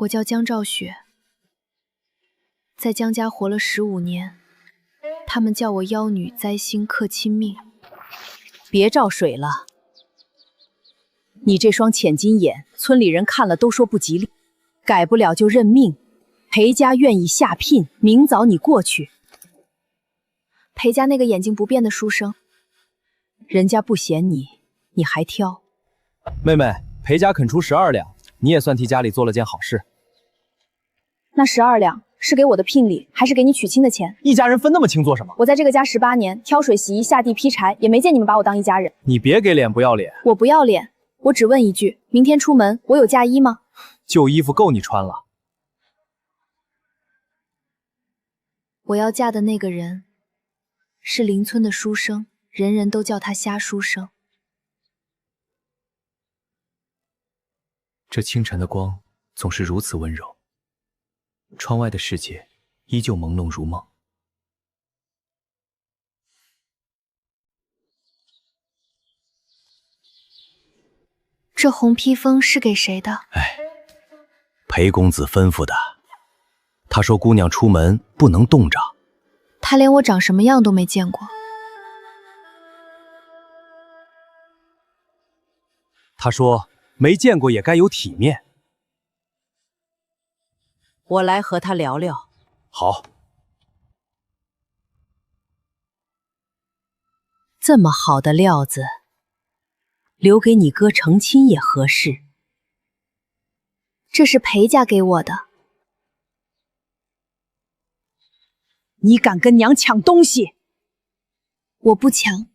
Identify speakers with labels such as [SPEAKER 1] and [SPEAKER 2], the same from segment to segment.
[SPEAKER 1] 我叫江兆雪，在江家活了15年，他们叫我妖女灾星克亲命。
[SPEAKER 2] 别照水了，你这双浅金眼，村里人看了都说不吉利，改不了就认命。裴家愿意下聘，明早你过去。
[SPEAKER 1] 裴家那个眼睛不变的书生，
[SPEAKER 2] 人家不嫌你，你还挑。
[SPEAKER 3] 妹妹，裴家肯出12两，你也算替家里做了件好事。
[SPEAKER 1] 那12两是给我的聘礼，还是给你娶亲的钱？
[SPEAKER 3] 一家人分那么清做什么？
[SPEAKER 1] 我在这个家18年，挑水洗衣、下地劈柴，也没见你们把我当一家人。
[SPEAKER 3] 你别给脸不要脸！
[SPEAKER 1] 我不要脸，我只问一句：明天出门我有嫁衣吗？
[SPEAKER 3] 旧衣服够你穿了。
[SPEAKER 1] 我要嫁的那个人是邻村的书生，人人都叫他瞎书生。
[SPEAKER 4] 这清晨的光总是如此温柔，窗外的世界依旧朦胧如梦。
[SPEAKER 1] 这红披风是给谁的？
[SPEAKER 4] 裴公子吩咐的。他说姑娘出门不能冻着。
[SPEAKER 1] 他连我长什么样都没见过。
[SPEAKER 3] 他说没见过也该有体面。
[SPEAKER 2] 我来和他聊聊。
[SPEAKER 3] 好。
[SPEAKER 2] 这么好的料子，留给你哥成亲也合适。
[SPEAKER 1] 这是裴家给我的。
[SPEAKER 2] 你敢跟娘抢东西？
[SPEAKER 1] 我不抢，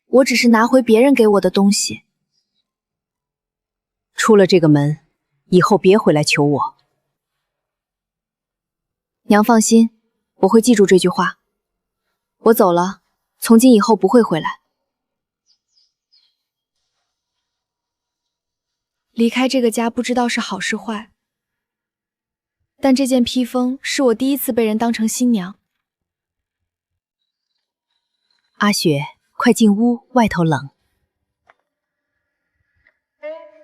[SPEAKER 1] 我只是拿回别人给我的东西。
[SPEAKER 2] 出了这个门，以后别回来求我。
[SPEAKER 1] 娘放心，我会记住这句话。我走了，从今以后不会回来。离开这个家不知道是好是坏。但这件披风是我第一次被人当成新娘。
[SPEAKER 2] 阿雪，快进屋，外头冷。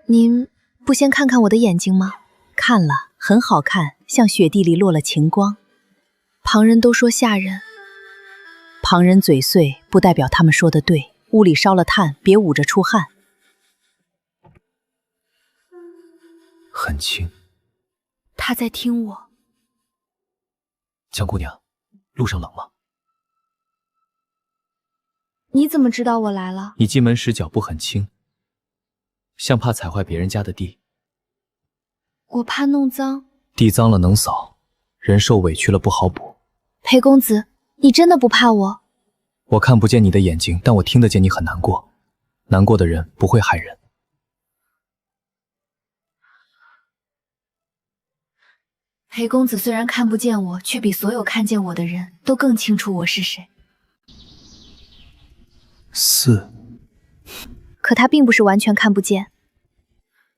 [SPEAKER 1] 您不先看看我的眼睛吗？
[SPEAKER 2] 看了，很好看，像雪地里落了晴光。
[SPEAKER 1] 旁人都说吓人，
[SPEAKER 2] 旁人嘴碎不代表他们说的对。屋里烧了炭，别捂着出汗。
[SPEAKER 4] 很轻。
[SPEAKER 1] 他在听我。
[SPEAKER 4] 江姑娘，路上冷吗？
[SPEAKER 1] 你怎么知道我来了？
[SPEAKER 4] 你进门时脚步很轻，像怕踩坏别人家的地。
[SPEAKER 1] 我怕弄脏。
[SPEAKER 4] 地脏了能扫，人受委屈了不好补。
[SPEAKER 1] 裴公子，你真的不怕我？
[SPEAKER 4] 我看不见你的眼睛，但我听得见你很难过。难过的人不会害人。
[SPEAKER 1] 裴公子虽然看不见我，却比所有看见我的人都更清楚我是谁。
[SPEAKER 4] 4。
[SPEAKER 1] 可他并不是完全看不见，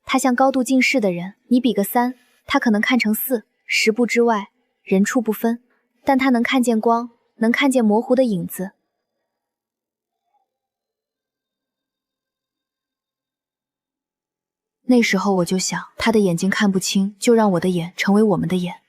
[SPEAKER 1] 他像高度近视的人，你比个3，他可能看成4，10步之外，人畜不分，但他能看见光，能看见模糊的影子。那时候我就想，他的眼睛看不清，就让我的眼成为我们的眼。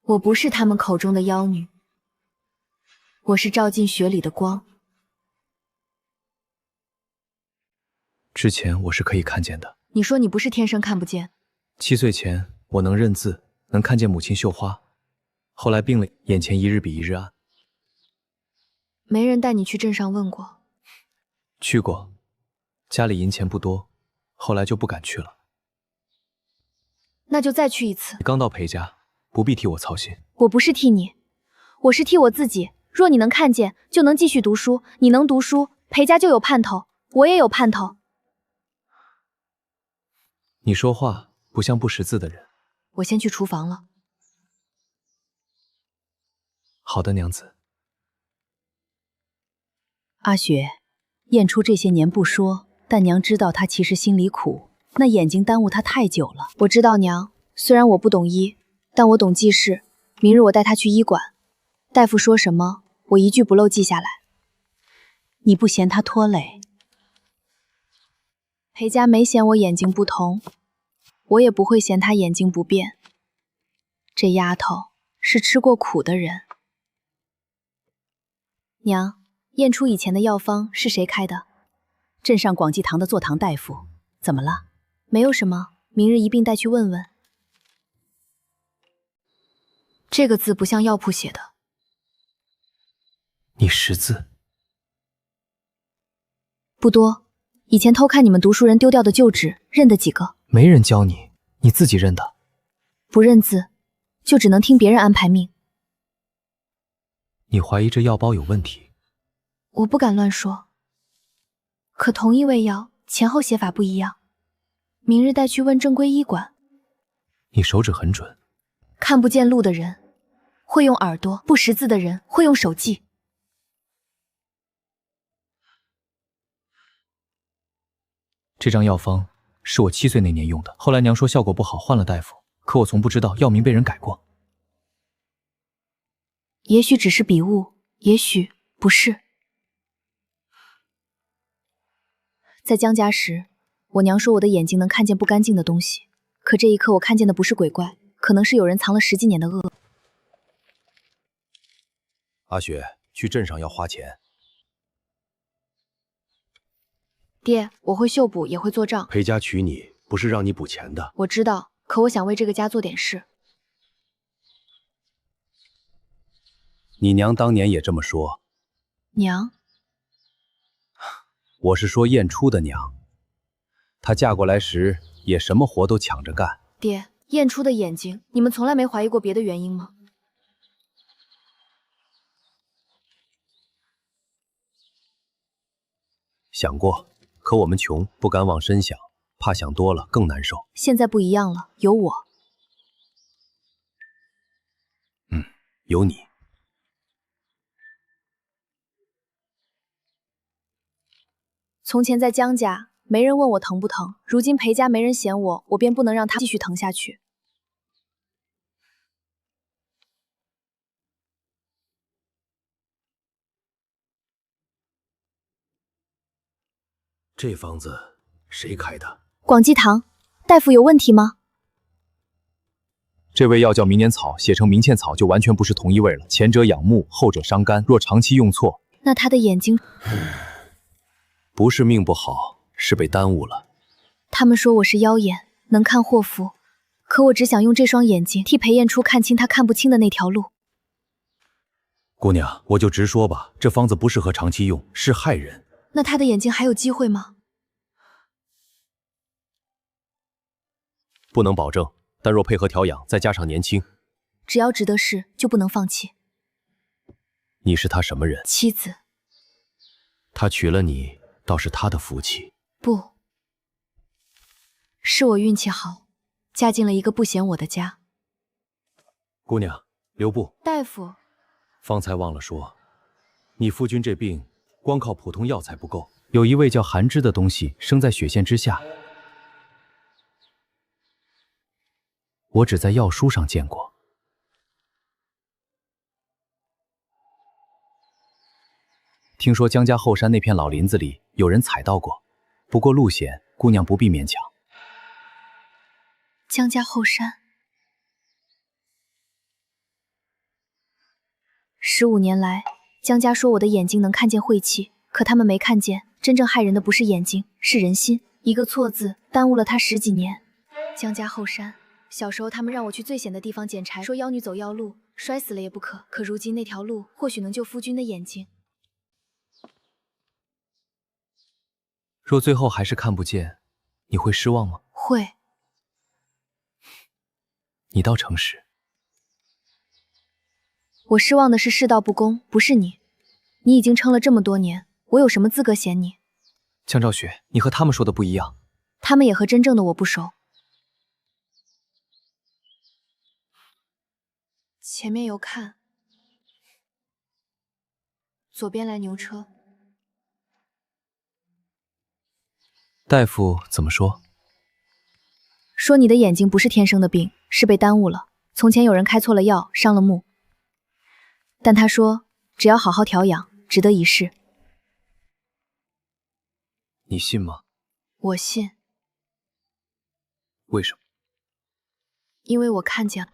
[SPEAKER 1] 我不是他们口中的妖女，我是照进雪里的光。
[SPEAKER 4] 之前我是可以看见的。
[SPEAKER 1] 你说你不是天生看不见
[SPEAKER 4] ？7岁前我能认字，能看见母亲绣花，后来病了，眼前一日比一日暗。
[SPEAKER 1] 没人带你去镇上问过？
[SPEAKER 4] 去过，家里银钱不多，后来就不敢去了。
[SPEAKER 1] 那就再去一次。
[SPEAKER 4] 你刚到裴家，不必替我操心。
[SPEAKER 1] 我不是替你，我是替我自己。若你能看见，就能继续读书；你能读书，裴家就有盼头，我也有盼头。
[SPEAKER 4] 你说话不像不识字的人。
[SPEAKER 1] 我先去厨房了。
[SPEAKER 4] 好的，娘子。
[SPEAKER 2] 阿雪，晏初这些年不说，但娘知道他其实心里苦，那眼睛耽误他太久了。
[SPEAKER 1] 我知道娘，虽然我不懂医，但我懂记事。明日我带他去医馆，大夫说什么，我一句不漏记下来。
[SPEAKER 2] 你不嫌他拖累？
[SPEAKER 1] 裴家没嫌我眼睛不同，我也不会嫌他眼睛不变。这丫头是吃过苦的人。娘，晏初以前的药方是谁开的？
[SPEAKER 2] 镇上广济堂的坐堂大夫。怎么了？
[SPEAKER 1] 没有什么，明日一并带去问问。这个字不像药铺写的。
[SPEAKER 4] 你识字？
[SPEAKER 1] 不多，以前偷看你们读书人丢掉的旧纸，认得几个。
[SPEAKER 4] 没人教你，你自己认的。
[SPEAKER 1] 不认字，就只能听别人安排命。
[SPEAKER 4] 你怀疑这药包有问题？
[SPEAKER 1] 我不敢乱说。可同一味药，前后写法不一样。明日带去问正规医馆。
[SPEAKER 4] 你手指很准。
[SPEAKER 1] 看不见路的人会用耳朵，不识字的人会用手记。
[SPEAKER 4] 这张药方是我7岁那年用的，后来娘说效果不好，换了大夫。可我从不知道药名被人改过。
[SPEAKER 1] 也许只是笔误，也许不是。在江家时，我娘说我的眼睛能看见不干净的东西，可这一刻我看见的不是鬼怪，可能是有人藏了10几年的恶。
[SPEAKER 3] 阿雪，去镇上要花钱。
[SPEAKER 1] 爹，我会绣补，也会做账。
[SPEAKER 5] 裴家娶你不是让你补钱的。
[SPEAKER 1] 我知道，可我想为这个家做点事。
[SPEAKER 3] 你娘当年也这么说。
[SPEAKER 1] 娘？
[SPEAKER 3] 我是说晏初的娘，她嫁过来时也什么活都抢着干。
[SPEAKER 1] 爹，晏初的眼睛，你们从来没怀疑过别的原因吗？
[SPEAKER 3] 想过，可我们穷，不敢往深想，怕想多了更难受。
[SPEAKER 1] 现在不一样了，有我。
[SPEAKER 3] 有你。
[SPEAKER 1] 从前在江家，没人问我疼不疼，如今裴家没人嫌我，我便不能让他继续疼下去。
[SPEAKER 5] 这方子谁开的？
[SPEAKER 1] 广济堂，大夫有问题吗？
[SPEAKER 3] 这味药叫明年草，写成明茜草就完全不是同一味了。前者养目，后者伤肝，若长期用错，
[SPEAKER 1] 那他的眼睛……
[SPEAKER 3] 不是命不好，是被耽误了。
[SPEAKER 1] 他们说我是妖眼，能看祸福，可我只想用这双眼睛替裴晏初看清他看不清的那条路。
[SPEAKER 5] 姑娘，我就直说吧，这方子不适合长期用，是害人。
[SPEAKER 1] 那他的眼睛还有机会吗？
[SPEAKER 3] 不能保证，但若配合调养，再加上年轻，
[SPEAKER 1] 只要值得试，就不能放弃。
[SPEAKER 3] 你是他什么人？
[SPEAKER 1] 妻子。
[SPEAKER 5] 他娶了你，倒是他的福气。
[SPEAKER 1] 不，是我运气好，嫁进了一个不嫌我的家。
[SPEAKER 5] 姑娘，留步。
[SPEAKER 1] 大夫，
[SPEAKER 5] 方才忘了说，你夫君这病光靠普通药材不够，有一味叫寒脂的东西生在血线之下，我只在药书上见过。
[SPEAKER 3] 听说江家后山那片老林子里有人采到过，不过路险，姑娘不必勉强。
[SPEAKER 1] 江家后山，15年来，江家说我的眼睛能看见晦气，可他们没看见，真正害人的不是眼睛，是人心。一个错字，耽误了他10几年。江家后山，小时候他们让我去最险的地方捡柴，说妖女走妖路，摔死了也不可。可如今那条路或许能救夫君的眼睛。
[SPEAKER 4] 若最后还是看不见，你会失望吗？
[SPEAKER 1] 会。
[SPEAKER 4] 你倒诚实。
[SPEAKER 1] 我失望的是世道不公，不是你。你已经撑了这么多年，我有什么资格嫌你？
[SPEAKER 4] 江兆雪，你和他们说的不一样。
[SPEAKER 1] 他们也和真正的我不熟。前面有看，左边来牛车。
[SPEAKER 3] 大夫怎么说？
[SPEAKER 1] 说你的眼睛不是天生的病，是被耽误了。从前有人开错了药，伤了目。但他说，只要好好调养，值得一试。
[SPEAKER 3] 你信吗？
[SPEAKER 1] 我信，
[SPEAKER 3] 为什么？
[SPEAKER 1] 因为我看见了。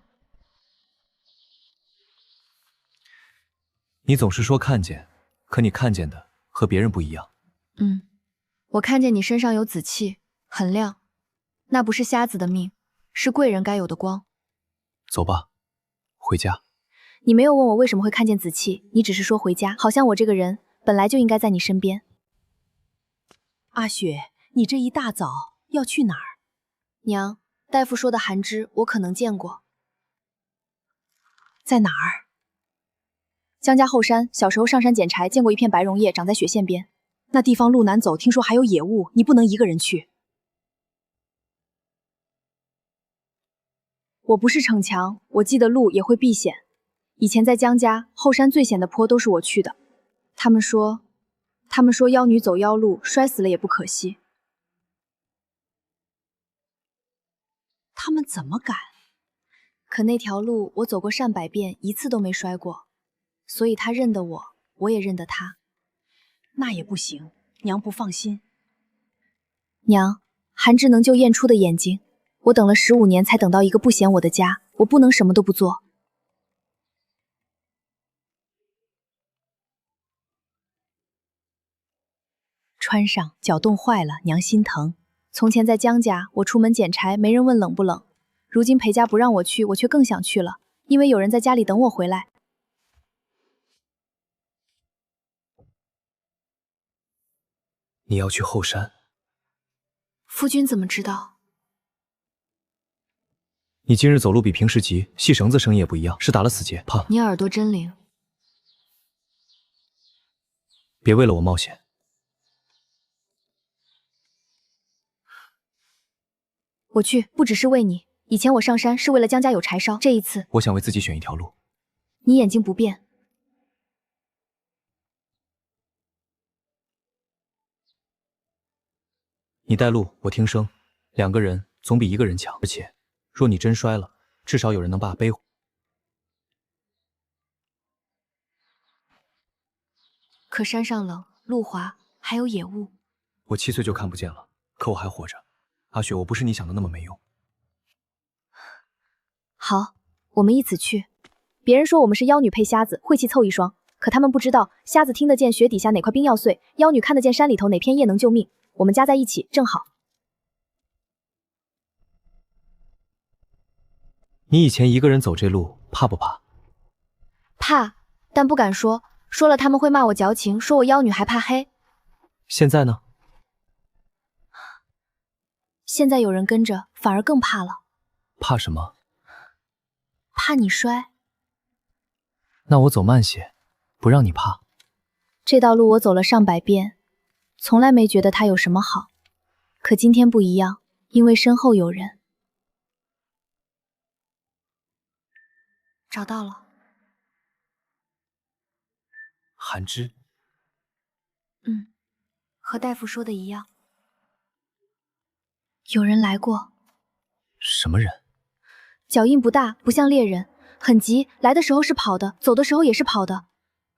[SPEAKER 3] 你总是说看见，可你看见的和别人不一样。
[SPEAKER 1] 我看见你身上有紫气，很亮，那不是瞎子的命，是贵人该有的光。
[SPEAKER 3] 走吧，回家。
[SPEAKER 1] 你没有问我为什么会看见紫气，你只是说回家，好像我这个人本来就应该在你身边。
[SPEAKER 2] 阿雪，你这一大早要去哪儿？
[SPEAKER 1] 娘，大夫说的寒枝我可能见过。
[SPEAKER 2] 在哪儿？
[SPEAKER 1] 江家后山，小时候上山捡柴，见过一片白榕叶长在雪线边。
[SPEAKER 2] 那地方路难走，听说还有野物，你不能一个人去。
[SPEAKER 1] 我不是逞强，我记得路也会避险。以前在江家后山最险的坡都是我去的。他们说妖女走妖路，摔死了也不可惜。
[SPEAKER 2] 他们怎么敢？
[SPEAKER 1] 可那条路我走过上百遍，一次都没摔过，所以他认得我，我也认得他。
[SPEAKER 2] 那也不行，娘不放心。
[SPEAKER 1] 娘，寒枝能救晏初的眼睛，我等了15年才等到一个不嫌我的家，我不能什么都不做。
[SPEAKER 2] 穿上，脚冻坏了，娘心疼。
[SPEAKER 1] 从前在江家，我出门捡柴，没人问冷不冷。如今裴家不让我去，我却更想去了，因为有人在家里等我回来。
[SPEAKER 3] 你要去后山？
[SPEAKER 1] 夫君怎么知道？
[SPEAKER 3] 你今日走路比平时急，系绳子声音也不一样，是打了死结，怕。
[SPEAKER 1] 你耳朵真灵。
[SPEAKER 3] 别为了我冒险。
[SPEAKER 1] 我去，不只是为你。以前我上山是为了江家有柴烧，这一次
[SPEAKER 3] 我想为自己选一条路。
[SPEAKER 1] 你眼睛不变。
[SPEAKER 3] 你带路，我听声，两个人总比一个人强。而且，若你真摔了，至少有人能把背回。
[SPEAKER 1] 可山上冷，路滑，还有野物。
[SPEAKER 3] 我7岁就看不见了，可我还活着。阿雪，我不是你想的那么没用。
[SPEAKER 1] 好，我们一起去。别人说我们是妖女配瞎子，晦气凑一双，可他们不知道，瞎子听得见雪底下哪块冰要碎，妖女看得见山里头哪片叶能救命。我们加在一起正好。
[SPEAKER 3] 你以前一个人走这路，怕不怕？
[SPEAKER 1] 怕，但不敢说，说了他们会骂我矫情，说我妖女还怕黑。
[SPEAKER 3] 现在呢？
[SPEAKER 1] 现在有人跟着，反而更怕了。
[SPEAKER 3] 怕什么？
[SPEAKER 1] 怕你摔。
[SPEAKER 3] 那我走慢些，不让你怕。
[SPEAKER 1] 这道路我走了上百遍，从来没觉得它有什么好。可今天不一样，因为身后有人。找到了。
[SPEAKER 3] 寒枝。
[SPEAKER 1] 和大夫说的一样。有人来过。
[SPEAKER 3] 什么人？
[SPEAKER 1] 脚印不大，不像猎人，很急，来的时候是跑的，走的时候也是跑的。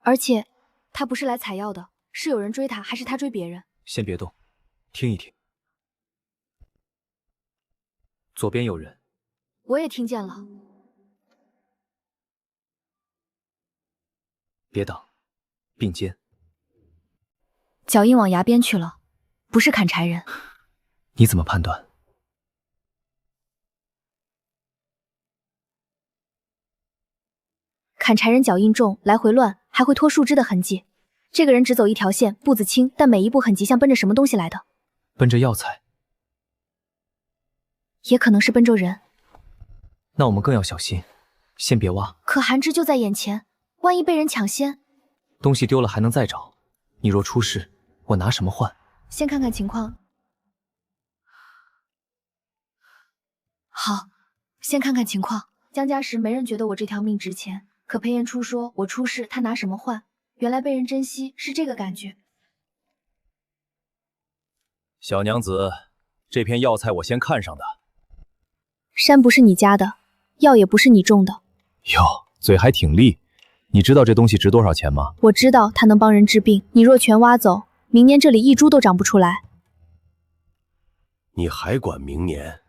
[SPEAKER 1] 而且他不是来采药的，是有人追他，还是他追别人？
[SPEAKER 3] 先别动，听一听。左边有人。
[SPEAKER 1] 我也听见了。
[SPEAKER 3] 别挡，并肩。
[SPEAKER 1] 脚印往崖边去了，不是砍柴人。
[SPEAKER 3] 你怎么判断？
[SPEAKER 1] 砍柴人脚印重，来回乱，还会拖树枝的痕迹。这个人只走一条线，步子轻，但每一步很急，像奔着什么东西来的。
[SPEAKER 3] 奔着药材。
[SPEAKER 1] 也可能是奔着人。
[SPEAKER 3] 那我们更要小心，先别挖。
[SPEAKER 1] 可寒枝就在眼前，万一被人抢先，
[SPEAKER 3] 东西丢了还能再找，你若出事，我拿什么换？
[SPEAKER 1] 先看看情况。好，先看看情况。江家时没人觉得我这条命值钱，可裴彦初说我出事，他拿什么换？原来被人珍惜是这个感觉。
[SPEAKER 3] 小娘子，这片药材我先看上的。
[SPEAKER 1] 山不是你家的，药也不是你种的。
[SPEAKER 3] 哟，嘴还挺利。你知道这东西值多少钱吗？
[SPEAKER 1] 我知道它能帮人治病，你若全挖走，明年这里一株都长不出来。
[SPEAKER 5] 你还管明年？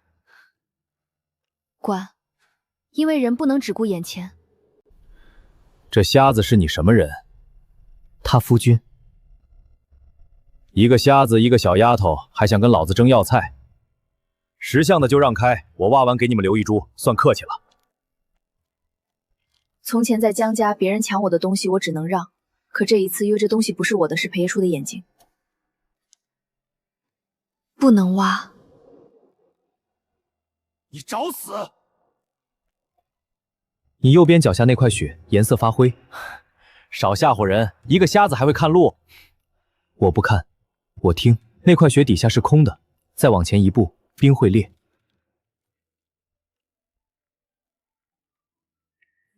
[SPEAKER 1] 管，因为人不能只顾眼前。
[SPEAKER 3] 这瞎子是你什么人？
[SPEAKER 4] 他夫君。
[SPEAKER 3] 一个瞎子，一个小丫头，还想跟老子争药材？识相的就让开，我挖完给你们留一株，算客气了。
[SPEAKER 2] 从前在江家，别人抢我的东西，我只能让。可这一次，因为这东西不是我的，是裴爷叔的眼睛，
[SPEAKER 1] 不能挖。
[SPEAKER 5] 你找死！
[SPEAKER 4] 你右边脚下那块血颜色发灰，
[SPEAKER 3] 少吓唬人！一个瞎子还会看路？
[SPEAKER 4] 我不看，我听。那块血底下是空的，再往前一步，冰会裂。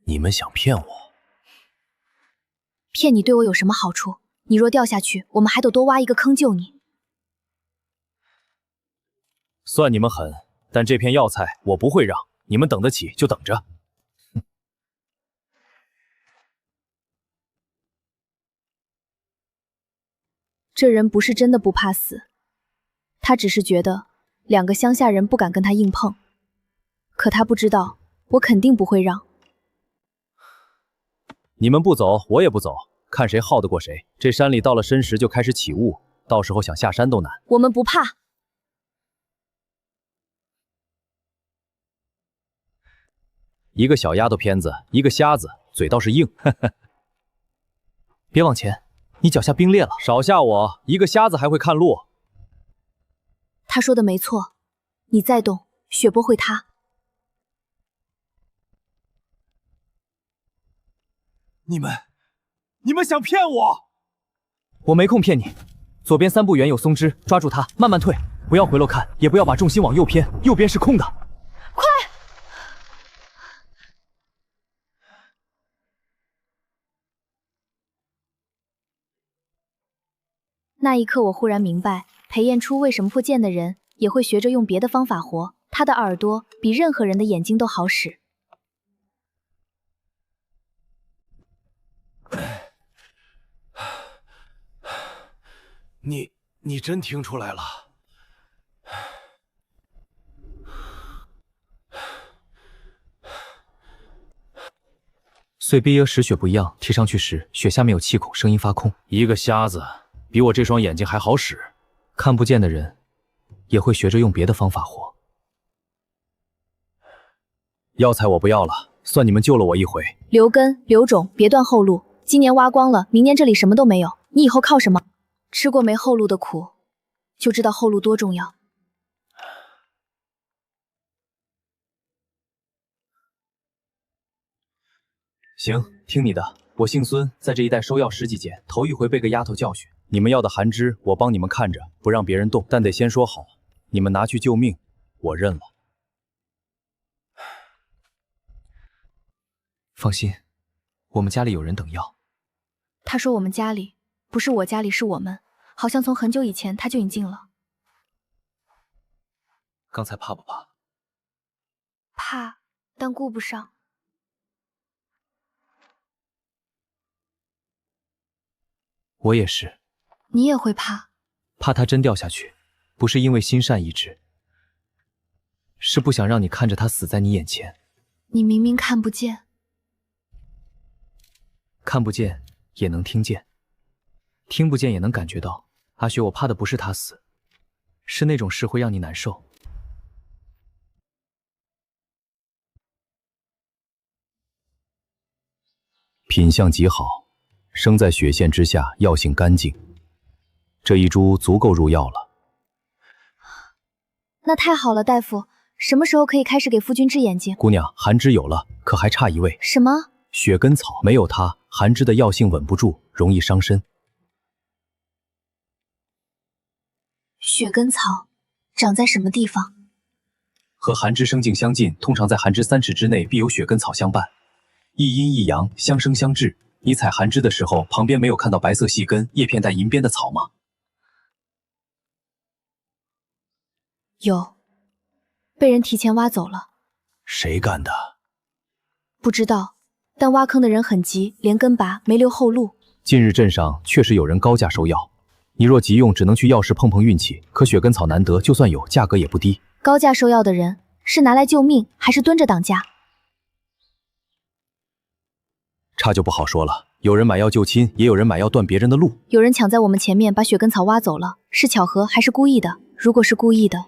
[SPEAKER 5] 你们想骗我？
[SPEAKER 1] 骗你对我有什么好处？你若掉下去，我们还得多挖一个坑救你。
[SPEAKER 3] 算你们狠，但这片药材我不会让，你们等得起就等着。
[SPEAKER 1] 这人不是真的不怕死，他只是觉得两个乡下人不敢跟他硬碰。可他不知道，我肯定不会让。
[SPEAKER 3] 你们不走，我也不走，看谁耗得过谁。这山里到了申时就开始起雾，到时候想下山都难。
[SPEAKER 1] 我们不怕。
[SPEAKER 3] 一个小丫头片子，一个瞎子，嘴倒是硬。
[SPEAKER 4] 别往前，你脚下冰裂了。
[SPEAKER 3] 少吓我！一个瞎子还会看路。
[SPEAKER 1] 他说的没错，你再动，血波会塌。
[SPEAKER 3] 你们想骗我？
[SPEAKER 4] 我没空骗你。左边3步远有松枝，抓住它，慢慢退，不要回头看，也不要把重心往右偏，右边是空的。
[SPEAKER 1] 快！那一刻，我忽然明白，裴彦初为什么破剑的人也会学着用别的方法活。他的耳朵比任何人的眼睛都好使。
[SPEAKER 5] 你真听出来了？
[SPEAKER 4] 碎冰椰时血不一样，贴上去时血下面有气孔，声音发空。
[SPEAKER 3] 一个瞎子比我这双眼睛还好使，
[SPEAKER 4] 看不见的人也会学着用别的方法活。
[SPEAKER 3] 药材我不要了，算你们救了我一回。
[SPEAKER 1] 留根留种，别断后路。今年挖光了，明年这里什么都没有，你以后靠什么？吃过没后路的苦，就知道后路多重要。
[SPEAKER 3] 行，听你的。我姓孙，在这一带收药10几件，头一回被个丫头教训。你们要的寒枝，我帮你们看着，不让别人动，但得先说好，你们拿去救命，我认了。
[SPEAKER 4] 放心，我们家里有人等药。
[SPEAKER 1] 他说我们家里，不是我家里，是我们。好像从很久以前他就引进了。
[SPEAKER 4] 刚才怕不怕？
[SPEAKER 1] 怕，但顾不上。
[SPEAKER 4] 我也是。
[SPEAKER 1] 你也会怕？
[SPEAKER 4] 怕他真掉下去，不是因为心善意直，是不想让你看着他死在你眼前。
[SPEAKER 1] 你明明看不见。
[SPEAKER 4] 看不见也能听见，听不见也能感觉到。阿雪，我怕的不是他死，是那种事会让你难受。
[SPEAKER 3] 品相极好，生在血线之下，药性干净。这一株足够入药了。
[SPEAKER 1] 那太好了，大夫，什么时候可以开始给夫君治眼睛？
[SPEAKER 3] 姑娘，寒枝有了，可还差一味。
[SPEAKER 1] 什么？
[SPEAKER 3] 雪根草，没有它，寒枝的药性稳不住，容易伤身。
[SPEAKER 1] 雪根草长在什么地方？
[SPEAKER 3] 和寒枝生境相近，通常在寒枝3尺之内必有雪根草相伴，一阴一阳，相生相制。你采寒枝的时候，旁边没有看到白色细根、叶片带银边的草吗？
[SPEAKER 1] 有，被人提前挖走了。
[SPEAKER 5] 谁干的？
[SPEAKER 1] 不知道，但挖坑的人很急，连根拔，没留后路。
[SPEAKER 3] 近日镇上确实有人高价收药，你若急用，只能去药市碰碰运气。可雪根草难得，就算有，价格也不低。
[SPEAKER 1] 高价收药的人是拿来救命，还是蹲着挡价？
[SPEAKER 3] 差就不好说了，有人买药救亲，也有人买药断别人的路。
[SPEAKER 1] 有人抢在我们前面把雪根草挖走了，是巧合还是故意的？如果是故意的，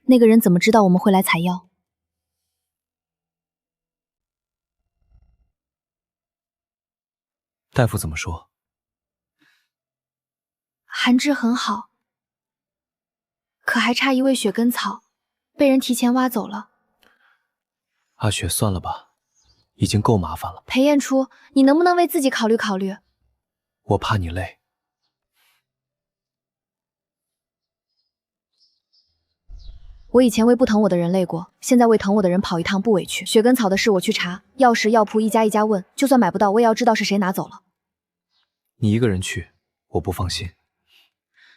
[SPEAKER 1] 那个人怎么知道我们会来采药？
[SPEAKER 4] 大夫怎么说？
[SPEAKER 1] 寒枝很好，可还差一味雪根草，被人提前挖走了。
[SPEAKER 4] 阿雪，算了吧，已经够麻烦了。
[SPEAKER 1] 裴彦初，你能不能为自己考虑考虑？
[SPEAKER 4] 我怕你累。
[SPEAKER 1] 我以前为不疼我的人累过，现在为疼我的人跑一趟不委屈。雪根草的事我去查，药石药铺一家一家问，就算买不到，我也要知道是谁拿走了。
[SPEAKER 4] 你一个人去，我不放心。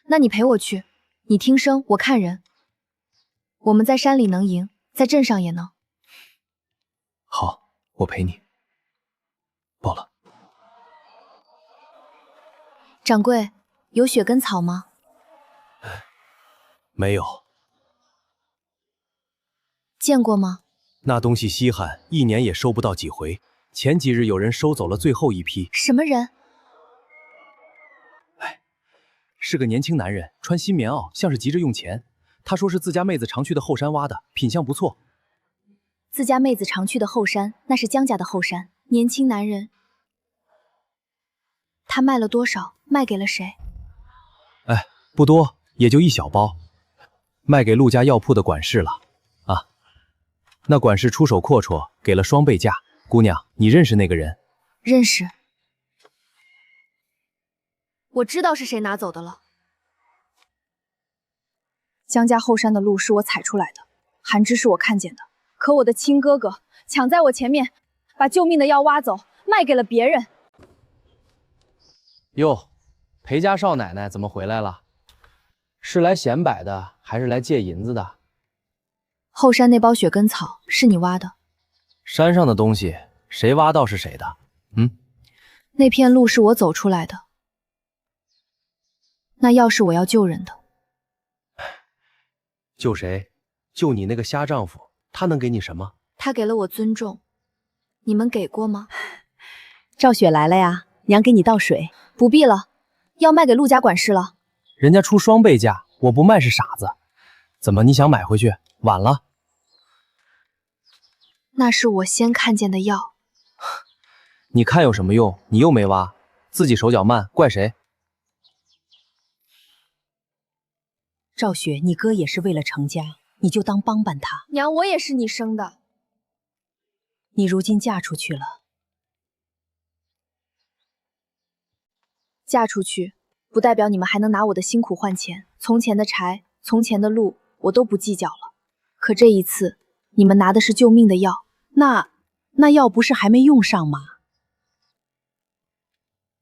[SPEAKER 1] 那你陪我去，你听声，我看人。我们在山里能赢，在镇上也能。
[SPEAKER 4] 好，我陪你。报了。
[SPEAKER 1] 掌柜，有雪根草吗？
[SPEAKER 5] 没有。
[SPEAKER 1] 见过吗？
[SPEAKER 5] 那东西稀罕，一年也收不到几回。前几日有人收走了最后一批。
[SPEAKER 1] 什么人？
[SPEAKER 3] 是个年轻男人，穿新棉袄，像是急着用钱。他说是自家妹子常去的后山挖的，品相不错。
[SPEAKER 1] 自家妹子常去的后山，那是江家的后山。年轻男人，他卖了多少？卖给了谁？
[SPEAKER 3] 不多，也就一小包，卖给陆家药铺的管事了。啊，那管事出手阔绰，给了双倍价。姑娘，你认识那个人？
[SPEAKER 1] 认识。我知道是谁拿走的了。
[SPEAKER 2] 江家后山的路是我踩出来的，寒枝是我看见的，可我的亲哥哥抢在我前面，把救命的药挖走，卖给了别人。
[SPEAKER 6] 哟，裴家少奶奶怎么回来了？是来显摆的，还是来借银子的？
[SPEAKER 1] 后山那包雪根草是你挖的？
[SPEAKER 6] 山上的东西，谁挖到是谁的？
[SPEAKER 1] 那片路是我走出来的。那药是我要救人的。
[SPEAKER 5] 救谁？救你那个瞎丈夫，他能给你什么？
[SPEAKER 1] 他给了我尊重，你们给过吗？
[SPEAKER 2] 赵雪来了呀，娘给你倒水。
[SPEAKER 1] 不必了，要卖给陆家管事了。
[SPEAKER 6] 人家出双倍价，我不卖是傻子。怎么你想买回去？晚了。
[SPEAKER 1] 那是我先看见的药。
[SPEAKER 6] 你看有什么用？你又没挖，自己手脚慢，怪谁？
[SPEAKER 2] 赵雪，你哥也是为了成家，你就当帮帮他。
[SPEAKER 1] 娘，我也是你生的。
[SPEAKER 2] 你如今嫁出去了，
[SPEAKER 1] 嫁出去不代表你们还能拿我的辛苦换钱。从前的柴，从前的路，我都不计较了。可这一次，你们拿的是救命的药，
[SPEAKER 2] 那药不是还没用上吗？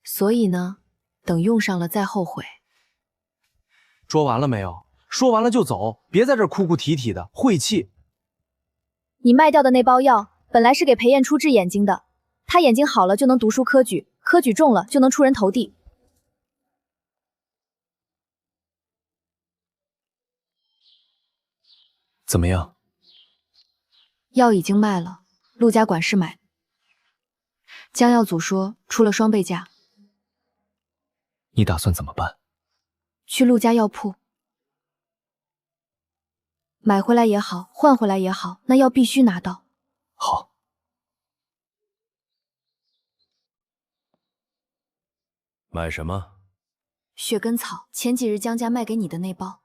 [SPEAKER 1] 所以呢，等用上了再后悔。
[SPEAKER 6] 说完了没有？说完了就走，别在这儿哭哭啼啼的，晦气。
[SPEAKER 1] 你卖掉的那包药，本来是给裴彦初治眼睛的，他眼睛好了就能读书科举，科举中了就能出人头地。
[SPEAKER 4] 怎么样？
[SPEAKER 1] 药已经卖了，陆家管事买。江药祖说出了双倍价。
[SPEAKER 4] 你打算怎么办？
[SPEAKER 1] 去陆家药铺买回来也好，换回来也好，那药必须拿到。
[SPEAKER 4] 好。
[SPEAKER 5] 买什么？
[SPEAKER 1] 雪根草，前几日江家卖给你的那包。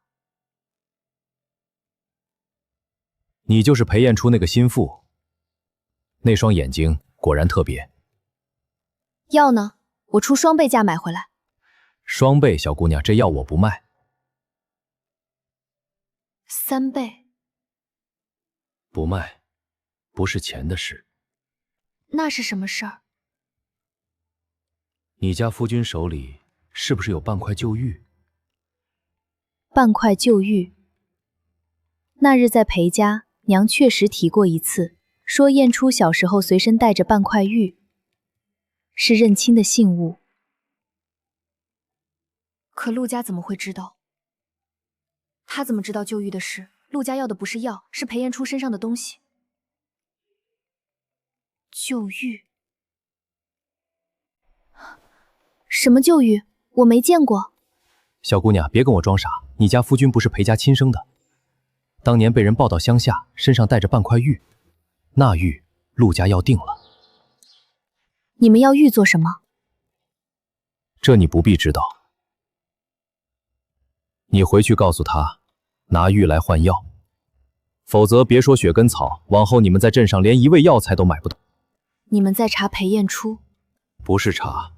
[SPEAKER 3] 你就是裴彦初那个心腹，那双眼睛果然特别。
[SPEAKER 1] 药呢？我出双倍价买回来。
[SPEAKER 3] 双倍，小姑娘，这药我不卖。
[SPEAKER 1] 3倍。
[SPEAKER 5] 不卖，不是钱的事。
[SPEAKER 1] 那是什么事儿？
[SPEAKER 5] 你家夫君手里是不是有半块旧玉？
[SPEAKER 1] 半块旧玉。那日在裴家，娘确实提过一次，说晏初小时候随身带着半块玉，是认亲的信物。可陆家怎么会知道？他怎么知道旧玉的事？陆家要的不是药，是裴晏初身上的东西。旧玉？什么旧玉？我没见过。
[SPEAKER 3] 小姑娘，别跟我装傻，你家夫君不是裴家亲生的，当年被人抱到乡下，身上带着半块玉，那玉陆家要定了。
[SPEAKER 1] 你们要玉做什么？
[SPEAKER 3] 这你不必知道。你回去告诉他，拿玉来换药，否则别说雪根草，往后你们在镇上连一味药材都买不到。
[SPEAKER 1] 你们在查裴晏初？
[SPEAKER 3] 不是查，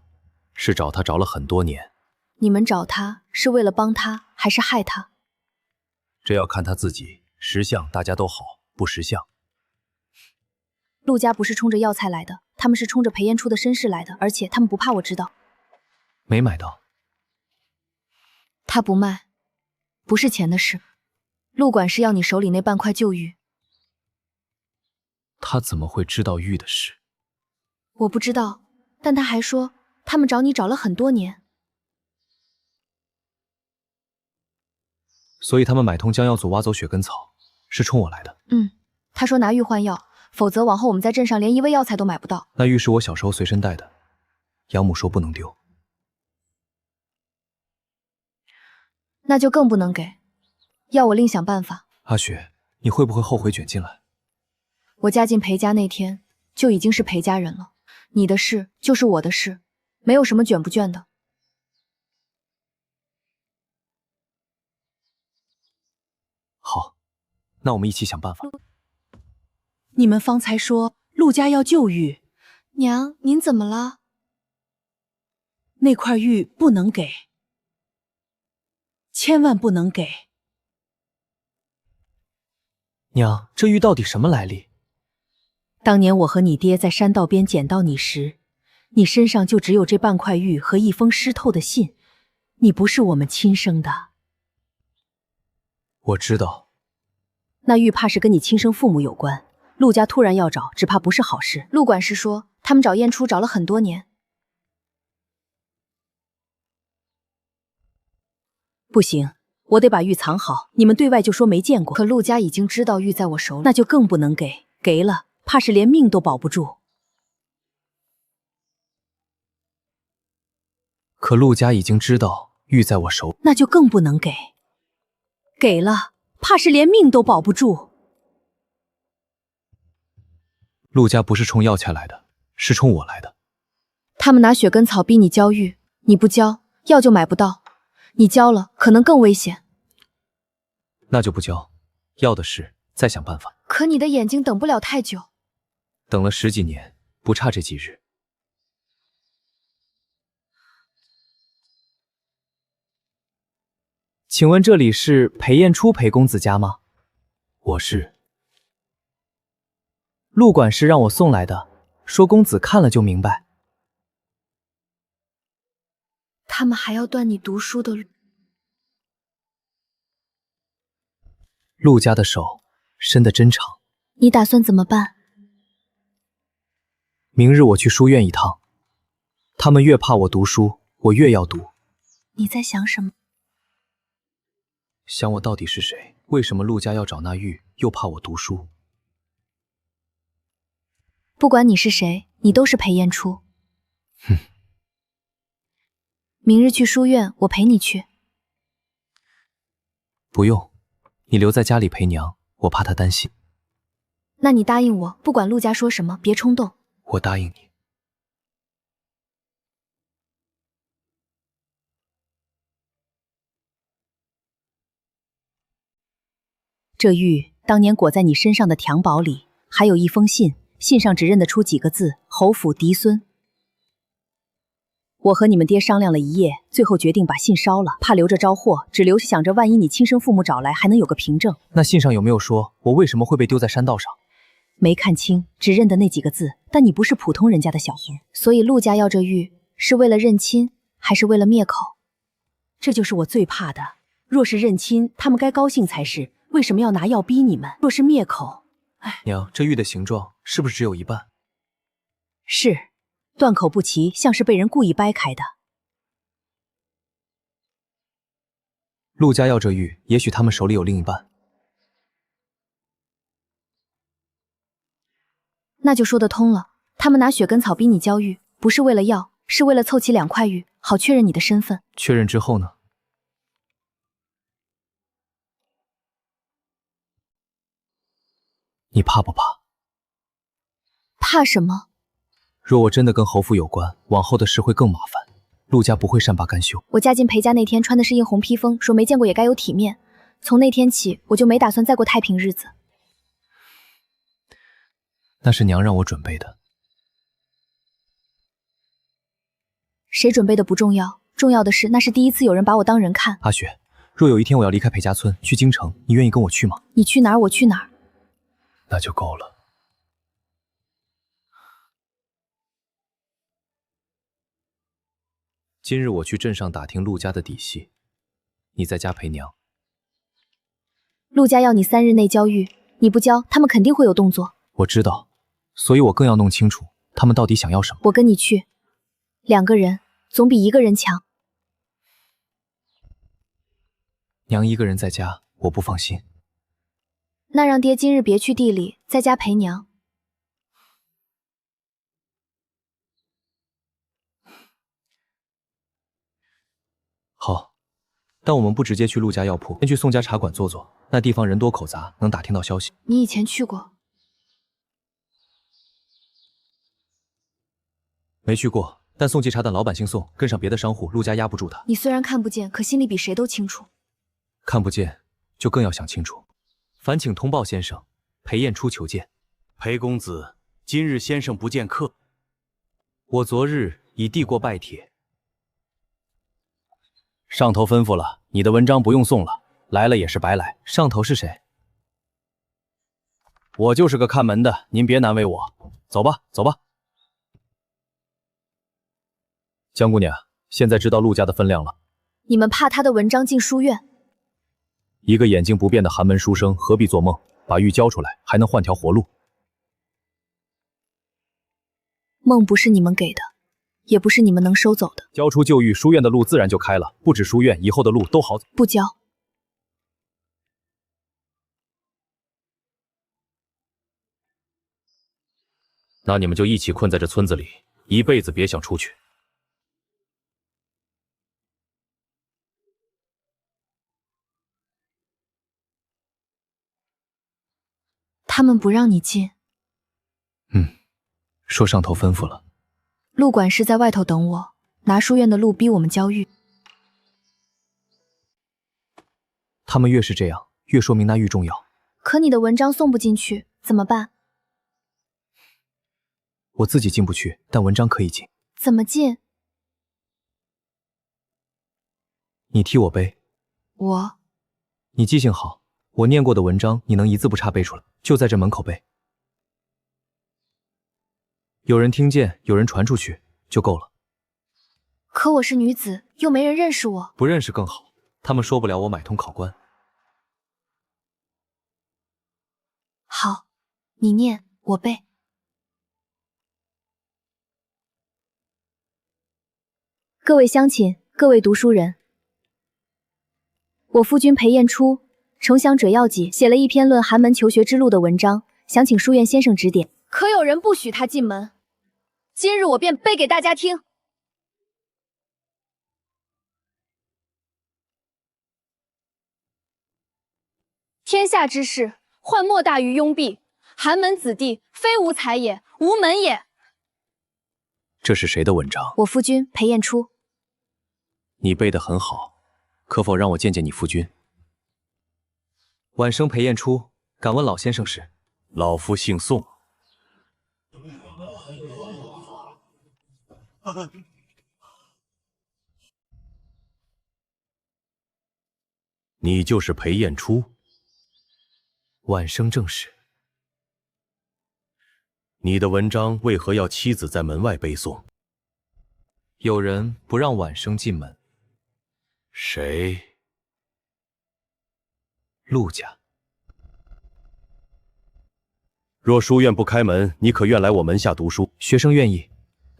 [SPEAKER 3] 是找他找了很多年。
[SPEAKER 1] 你们找他是为了帮他，还是害他？
[SPEAKER 3] 这要看他自己，识相大家都好，不识相。
[SPEAKER 1] 陆家不是冲着药材来的，他们是冲着裴晏初的身世来的，而且他们不怕我知道。
[SPEAKER 4] 没买到。
[SPEAKER 1] 他不卖，不是钱的事。陆管事要你手里那半块旧玉。
[SPEAKER 4] 他怎么会知道玉的事？
[SPEAKER 1] 我不知道，但他还说他们找你找了很多年。
[SPEAKER 4] 所以他们买通江药组挖走雪根草，是冲我来的。
[SPEAKER 1] 他说拿玉换药，否则往后我们在镇上连一味药材都买不到。
[SPEAKER 4] 那玉是我小时候随身带的，养母说不能丢。
[SPEAKER 1] 那就更不能给，要我另想办法。
[SPEAKER 4] 阿雪，你会不会后悔卷进来？
[SPEAKER 1] 我嫁进裴家那天就已经是裴家人了，你的事就是我的事，没有什么卷不卷的。
[SPEAKER 4] 好，那我们一起想办法。
[SPEAKER 2] 你们方才说陆家要旧玉，
[SPEAKER 1] 娘，您怎么了？
[SPEAKER 2] 那块玉不能给，千万不能给。
[SPEAKER 4] 娘，这玉到底什么来历？
[SPEAKER 2] 当年我和你爹在山道边捡到你时，你身上就只有这半块玉和一封湿透的信，你不是我们亲生的。
[SPEAKER 4] 我知道。
[SPEAKER 2] 那玉怕是跟你亲生父母有关，陆家突然要找，只怕不是好事。
[SPEAKER 1] 陆管事说他们找晏初找了很多年。
[SPEAKER 2] 不行，我得把玉藏好，你们对外就说没见过。
[SPEAKER 1] 可陆家已经知道玉在我手里，
[SPEAKER 2] 那就更不能给，给了怕是连命都保不住。
[SPEAKER 4] 可陆家已经知道玉在我手里，
[SPEAKER 2] 那就更不能给，给了怕是连命都保不住。
[SPEAKER 4] 陆家不是冲药材来的，是冲我来的。
[SPEAKER 1] 他们拿雪根草逼你交玉，你不交，药就买不到。你交了，可能更危险。
[SPEAKER 4] 那就不交，要的事再想办法。
[SPEAKER 1] 可你的眼睛等不了太久。
[SPEAKER 4] 等了10几年，不差这几日。
[SPEAKER 7] 请问这里是裴晏初裴公子家吗？
[SPEAKER 4] 我是。
[SPEAKER 7] 陆管事让我送来的，说公子看了就明白。
[SPEAKER 1] 他们还要断你读书的路。
[SPEAKER 7] 陆家的手伸得真长。
[SPEAKER 1] 你打算怎么办？
[SPEAKER 7] 明日我去书院一趟，他们越怕我读书，我越要读。
[SPEAKER 1] 你在想什么？
[SPEAKER 4] 想我到底是谁？为什么陆家要找那玉，又怕我读书？
[SPEAKER 1] 不管你是谁，你都是裴晏初。
[SPEAKER 4] 哼。
[SPEAKER 1] 明日去书院，我陪你去。
[SPEAKER 4] 不用，你留在家里陪娘，我怕她担心。
[SPEAKER 1] 那你答应我，不管陆家说什么，别冲动。
[SPEAKER 4] 我答应你。
[SPEAKER 2] 这玉当年裹在你身上的襁褓里，还有一封信，信上只认得出几个字：侯府嫡孙。我和你们爹商量了一夜，最后决定把信烧了，怕留着招祸，只留想着万一你亲生父母找来，还能有个凭证。
[SPEAKER 7] 那信上有没有说我为什么会被丢在山道上？
[SPEAKER 2] 没看清，只认得那几个字。但你不是普通人家的小孩，
[SPEAKER 1] 所以陆家要这玉，是为了认亲，还是为了灭口？
[SPEAKER 2] 这就是我最怕的。若是认亲，他们该高兴才是，为什么要拿药逼你们？若是灭口，
[SPEAKER 7] 娘，这玉的形状是不是只有一半？
[SPEAKER 2] 是，断口不齐，像是被人故意掰开的。
[SPEAKER 7] 陆家要这玉，也许他们手里有另一半。
[SPEAKER 1] 那就说得通了，他们拿血根草逼你交玉，不是为了要，是为了凑齐2块玉，好确认你的身份。
[SPEAKER 7] 确认之后呢？你怕不怕？
[SPEAKER 1] 怕什么？
[SPEAKER 7] 若我真的跟侯府有关，往后的事会更麻烦。陆家不会善罢甘休。
[SPEAKER 1] 我嫁进裴家那天穿的是硬红披风，说没见过也该有体面。从那天起，我就没打算再过太平日子。
[SPEAKER 7] 那是娘让我准备的。
[SPEAKER 1] 谁准备的不重要，重要的是那是第一次有人把我当人看。
[SPEAKER 7] 阿雪，若有一天我要离开裴家村去京城，你愿意跟我去吗？
[SPEAKER 1] 你去哪儿，我去哪儿。
[SPEAKER 7] 那就够了。今日我去镇上打听陆家的底细，你在家陪娘。
[SPEAKER 1] 陆家要你3日内交玉，你不交，他们肯定会有动作。
[SPEAKER 7] 我知道，所以我更要弄清楚他们到底想要什么。
[SPEAKER 1] 我跟你去，2个人总比1个人强。
[SPEAKER 7] 娘一个人在家，我不放心。
[SPEAKER 1] 那让爹今日别去地里，在家陪娘。
[SPEAKER 7] 好，但我们不直接去陆家药铺，先去宋家茶馆坐坐，那地方人多口杂，能打听到消息。
[SPEAKER 1] 你以前去过？
[SPEAKER 7] 没去过，但宋记茶馆老板姓宋，跟上别的商户，陆家压不住他。
[SPEAKER 1] 你虽然看不见，可心里比谁都清楚。
[SPEAKER 7] 看不见，就更要想清楚。烦请通报先生，裴彦初求见。
[SPEAKER 5] 裴公子，今日先生不见客。
[SPEAKER 7] 我昨日已递过拜帖。
[SPEAKER 3] 上头吩咐了，你的文章不用送了，来了也是白来。
[SPEAKER 7] 上头是谁？
[SPEAKER 3] 我就是个看门的，您别难为我。走吧，走吧。江姑娘，现在知道陆家的分量了。
[SPEAKER 1] 你们怕他的文章进书院？
[SPEAKER 3] 一个眼睛不变的寒门书生，何必做梦？把玉交出来，还能换条活路。
[SPEAKER 1] 梦不是你们给的，也不是你们能收走的。
[SPEAKER 3] 交出旧玉，书院的路自然就开了。不止书院，以后的路都好走。
[SPEAKER 1] 不交。
[SPEAKER 3] 那你们就一起困在这村子里，一辈子别想出去。
[SPEAKER 1] 他们不让你进。
[SPEAKER 7] 说上头吩咐了。
[SPEAKER 1] 陆管事在外头等我，拿书院的路逼我们交玉。
[SPEAKER 7] 他们越是这样，越说明那玉重要。
[SPEAKER 1] 可你的文章送不进去，怎么办？
[SPEAKER 7] 我自己进不去，但文章可以进。
[SPEAKER 1] 怎么进？
[SPEAKER 7] 你替我背。
[SPEAKER 1] 我？
[SPEAKER 7] 你记性好，我念过的文章，你能一字不差背出来，就在这门口背。有人听见，有人传出去，就够了。
[SPEAKER 1] 可我是女子，又没人认识我。
[SPEAKER 7] 不认识更好，他们说不了我买通考官。
[SPEAKER 1] 好，你念，我背。各位乡亲，各位读书人，我夫君裴彦初，承享者要己，写了一篇论寒门求学之路的文章，想请书院先生指点。可有人不许他进门，今日我便背给大家听。天下之事，患莫大于庸鄙。寒门子弟，非无才也，无门也。
[SPEAKER 3] 这是谁的文章？
[SPEAKER 1] 我夫君裴彦初。
[SPEAKER 3] 你背得很好，可否让我见见你夫君？
[SPEAKER 7] 晚生裴彦初，敢问老先生是？
[SPEAKER 5] 老夫姓宋。你就是裴彦初？
[SPEAKER 4] 晚生正是。
[SPEAKER 5] 你的文章为何要妻子在门外背诵？
[SPEAKER 4] 有人不让晚生进门。
[SPEAKER 5] 谁？
[SPEAKER 4] 陆家。
[SPEAKER 5] 若书院不开门，你可愿来我门下读书？
[SPEAKER 4] 学生愿意，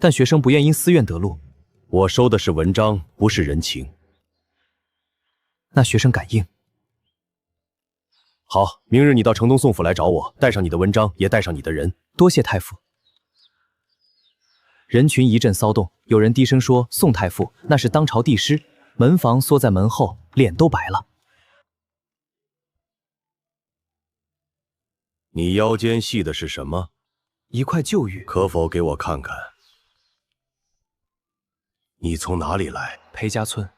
[SPEAKER 4] 但学生不愿因私怨得路。
[SPEAKER 5] 我收的是文章，不是人情。
[SPEAKER 4] 那学生感应。
[SPEAKER 5] 好，明日你到城东宋府来找我，带上你的文章，也带上你的人。
[SPEAKER 4] 多谢太傅。人群一阵骚动，有人低声说：“宋太傅，那是当朝帝师。”门房缩在门后，脸都白了。
[SPEAKER 5] 你腰间系的是什么？
[SPEAKER 4] 一块旧玉。
[SPEAKER 5] 可否给我看看？你从哪里来？
[SPEAKER 4] 裴家村。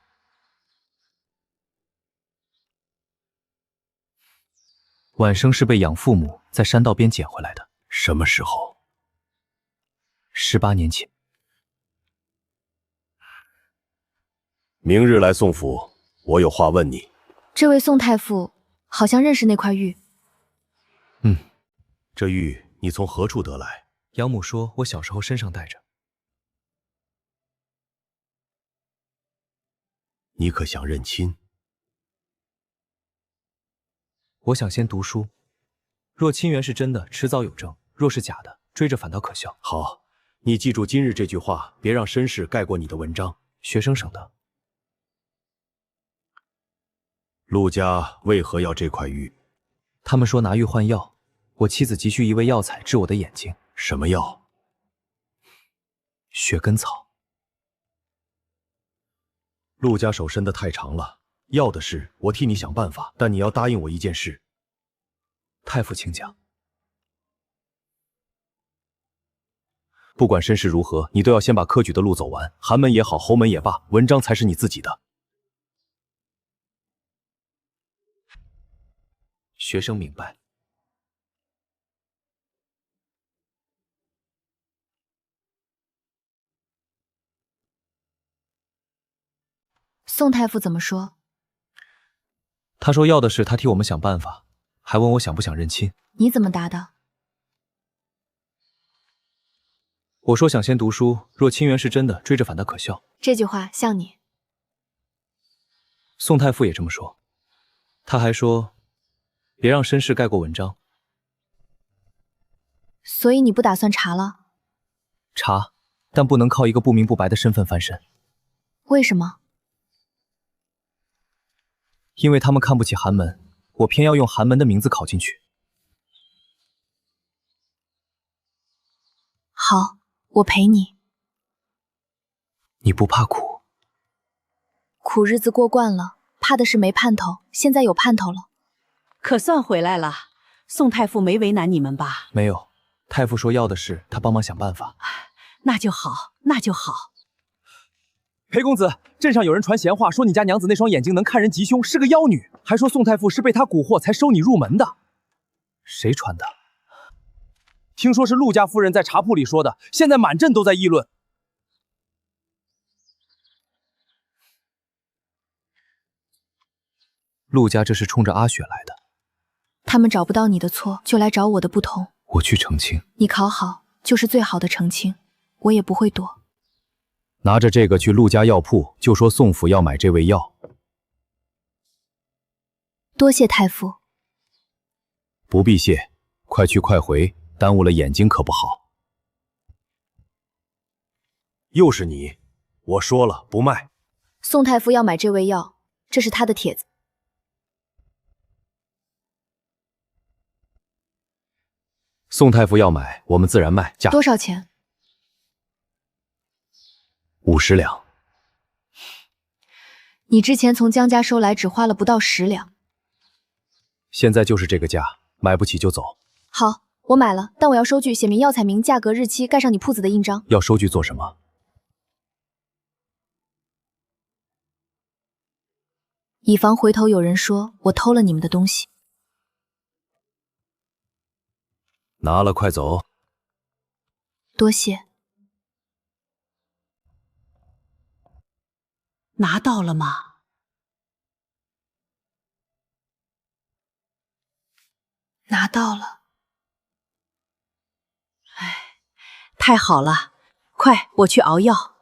[SPEAKER 4] 晚生是被养父母在山道边捡回来的。
[SPEAKER 5] 什么时候
[SPEAKER 4] ？18年前。
[SPEAKER 5] 明日来宋府，我有话问你。
[SPEAKER 1] 这位宋太傅好像认识那块玉。
[SPEAKER 5] 这玉你从何处得来？
[SPEAKER 4] 养母说我小时候身上带着。
[SPEAKER 5] 你可想认亲？
[SPEAKER 4] 我想先读书，若亲缘是真的，迟早有证；若是假的，追着反倒可笑。
[SPEAKER 5] 好，你记住今日这句话，别让身世盖过你的文章。
[SPEAKER 4] 学生省得。
[SPEAKER 5] 陆家为何要这块玉？
[SPEAKER 4] 他们说拿玉换药。我妻子急需一味药材治我的眼睛。
[SPEAKER 5] 什么药？
[SPEAKER 4] 雪根草。
[SPEAKER 5] 陆家手伸得太长了，要的是我替你想办法，但你要答应我一件事。
[SPEAKER 4] 太傅请讲。
[SPEAKER 3] 不管身世如何，你都要先把科举的路走完，寒门也好，侯门也罢，文章才是你自己的。
[SPEAKER 4] 学生明白。
[SPEAKER 1] 宋太傅怎么说？
[SPEAKER 4] 他说要的是他替我们想办法，还问我想不想认亲。
[SPEAKER 1] 你怎么答的？
[SPEAKER 4] 我说想先读书，若亲缘是真的，追着反倒可笑。
[SPEAKER 1] 这句话像你。
[SPEAKER 4] 宋太傅也这么说，他还说别让身世盖过文章。
[SPEAKER 1] 所以你不打算查了？
[SPEAKER 4] 查，但不能靠一个不明不白的身份翻身。
[SPEAKER 1] 为什么？
[SPEAKER 4] 因为他们看不起寒门，我偏要用寒门的名字考进去。
[SPEAKER 1] 好，我陪你。
[SPEAKER 4] 你不怕苦？
[SPEAKER 1] 苦日子过惯了，怕的是没盼头。现在有盼头了。
[SPEAKER 2] 可算回来了，宋太傅没为难你们吧？
[SPEAKER 4] 没有，太傅说要的是他帮忙想办法。
[SPEAKER 2] 那就好，那就好。
[SPEAKER 3] 裴公子，镇上有人传闲话，说你家娘子那双眼睛能看人吉凶，是个妖女，还说宋太傅是被她蛊惑才收你入门的。
[SPEAKER 4] 谁传的？
[SPEAKER 3] 听说是陆家夫人在茶铺里说的，现在满镇都在议论。
[SPEAKER 4] 陆家这是冲着阿雪来的。
[SPEAKER 1] 他们找不到你的错，就来找我的不同。
[SPEAKER 4] 我去澄清。
[SPEAKER 1] 你考好就是最好的澄清，我也不会躲。
[SPEAKER 3] 拿着这个去陆家药铺，就说宋府要买这味药。
[SPEAKER 1] 多谢太傅。
[SPEAKER 3] 不必谢，快去快回，耽误了眼睛可不好。
[SPEAKER 5] 又是你，我说了不卖。
[SPEAKER 1] 宋太傅要买这味药，这是他的帖子。
[SPEAKER 3] 宋太傅要买，我们自然卖。价
[SPEAKER 1] 多少钱
[SPEAKER 3] ？50两。
[SPEAKER 1] 你之前从江家收来只花了不到10两。
[SPEAKER 3] 现在就是这个价，买不起就走。
[SPEAKER 1] 好，我买了，但我要收据，写明药材名、价格、日期，盖上你铺子的印章。
[SPEAKER 3] 要收据做什么？
[SPEAKER 1] 以防回头有人说我偷了你们的东西。
[SPEAKER 5] 拿了，快走。
[SPEAKER 1] 多谢。
[SPEAKER 2] 拿到了吗？
[SPEAKER 1] 拿到了。
[SPEAKER 2] 太好了，快，我去熬药。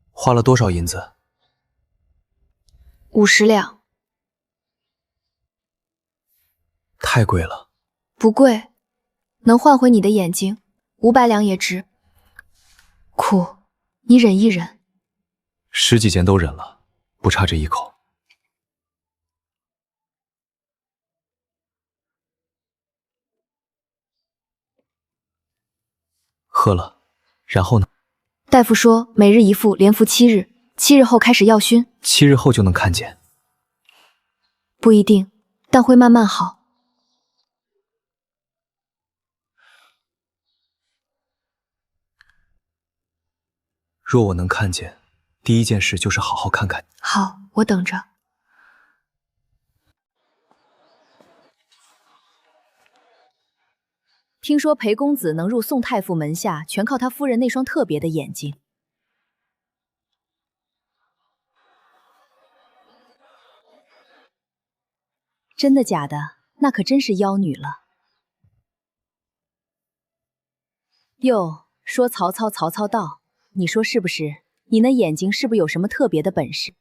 [SPEAKER 4] 花了多少银子
[SPEAKER 1] 50两。
[SPEAKER 4] 太贵了。
[SPEAKER 1] 不贵，能换回你的眼睛，500两也值。苦，你忍一忍。
[SPEAKER 4] 10几件都忍了，不差这一口。喝了，然后呢？
[SPEAKER 1] 大夫说每日一服，连服7日，7日后开始药熏。
[SPEAKER 4] 7日后就能看见？
[SPEAKER 1] 不一定，但会慢慢好。
[SPEAKER 4] 若我能看见，第一件事就是好好看看。
[SPEAKER 1] 好，我等着。
[SPEAKER 2] 听说裴公子能入宋太傅门下，全靠他夫人那双特别的眼睛。真的假的？那可真是妖女了。哟，说曹操，曹操到，你说是不是？你那眼睛是不是有什么特别的本事？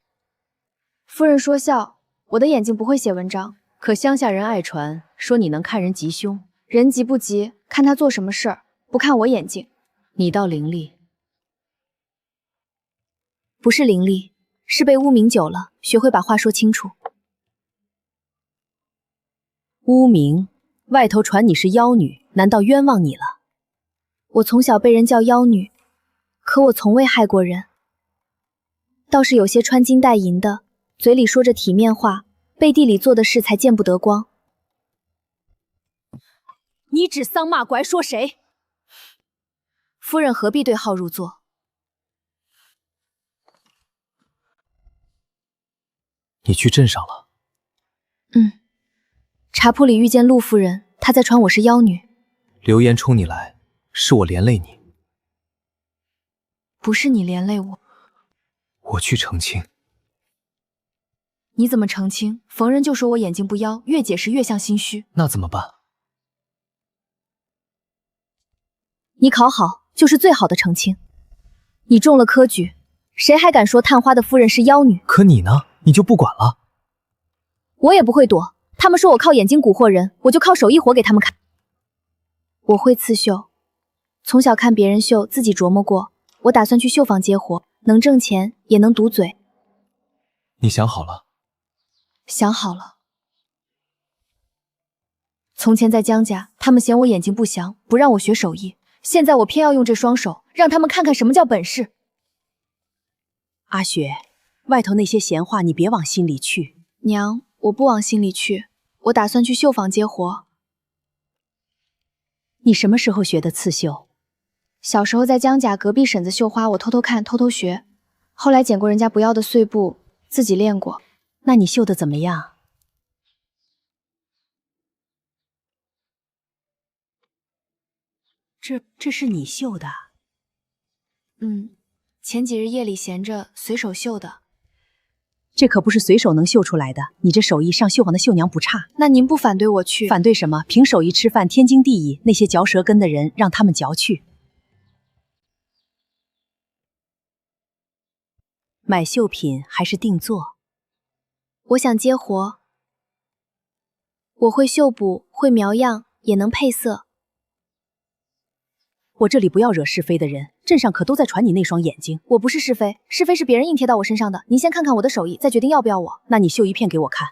[SPEAKER 1] 夫人说笑，我的眼睛不会写文章。
[SPEAKER 2] 可乡下人爱传说你能看人吉凶，
[SPEAKER 1] 人急不急，看他做什么事儿，不看我眼睛。
[SPEAKER 2] 你倒伶俐。
[SPEAKER 1] 不是伶俐，是被污名久了，学会把话说清楚。
[SPEAKER 2] 污名？外头传你是妖女，难道冤枉你了？
[SPEAKER 1] 我从小被人叫妖女，可我从未害过人。倒是有些穿金戴银的，嘴里说着体面话，背地里做的事才见不得光。
[SPEAKER 2] 你指桑骂槐说谁？
[SPEAKER 1] 夫人何必对号入座？
[SPEAKER 4] 你去镇上了？
[SPEAKER 1] 茶铺里遇见陆夫人，她在传我是妖女。
[SPEAKER 4] 流言冲你来，是我连累你。
[SPEAKER 1] 不是你连累我。
[SPEAKER 4] 我去澄清。
[SPEAKER 1] 你怎么澄清？逢人就说我眼睛不妖，越解释越像心虚。
[SPEAKER 4] 那怎么办？
[SPEAKER 1] 你考好就是最好的澄清。你中了科举，谁还敢说探花的夫人是妖女？
[SPEAKER 4] 可你呢？你就不管了？
[SPEAKER 1] 我也不会躲。他们说我靠眼睛蛊惑人，我就靠手艺活给他们看。我会刺绣，从小看别人绣，自己琢磨过。我打算去绣坊接活，能挣钱，也能堵嘴。
[SPEAKER 4] 你想好了？
[SPEAKER 1] 想好了。从前在江家，他们嫌我眼睛不详，不让我学手艺。现在我偏要用这双手，让他们看看什么叫本事。
[SPEAKER 2] 阿雪，外头那些闲话你别往心里去。
[SPEAKER 1] 娘，我不往心里去，我打算去绣坊接活。
[SPEAKER 2] 你什么时候学的刺绣？
[SPEAKER 1] 小时候在江家隔壁婶子绣花，我偷偷看，偷偷学。后来捡过人家不要的碎布，自己练过。
[SPEAKER 2] 那你绣的怎么样？这是你绣的？
[SPEAKER 1] 前几日夜里闲着，随手绣的。
[SPEAKER 2] 这可不是随手能绣出来的，你这手艺上绣坊的绣娘不差。
[SPEAKER 1] 那您不反对我去？
[SPEAKER 2] 反对什么？凭手艺吃饭，天经地义。那些嚼舌根的人，让他们嚼去。买绣品还是定做？
[SPEAKER 1] 我想接活。我会绣补，会描样，也能配色。
[SPEAKER 2] 我这里不要惹是非的人，镇上可都在传你那双眼睛。
[SPEAKER 1] 我不是是非，是非是别人硬贴到我身上的。您先看看我的手艺，再决定要不要我。
[SPEAKER 2] 那你绣一片给我看。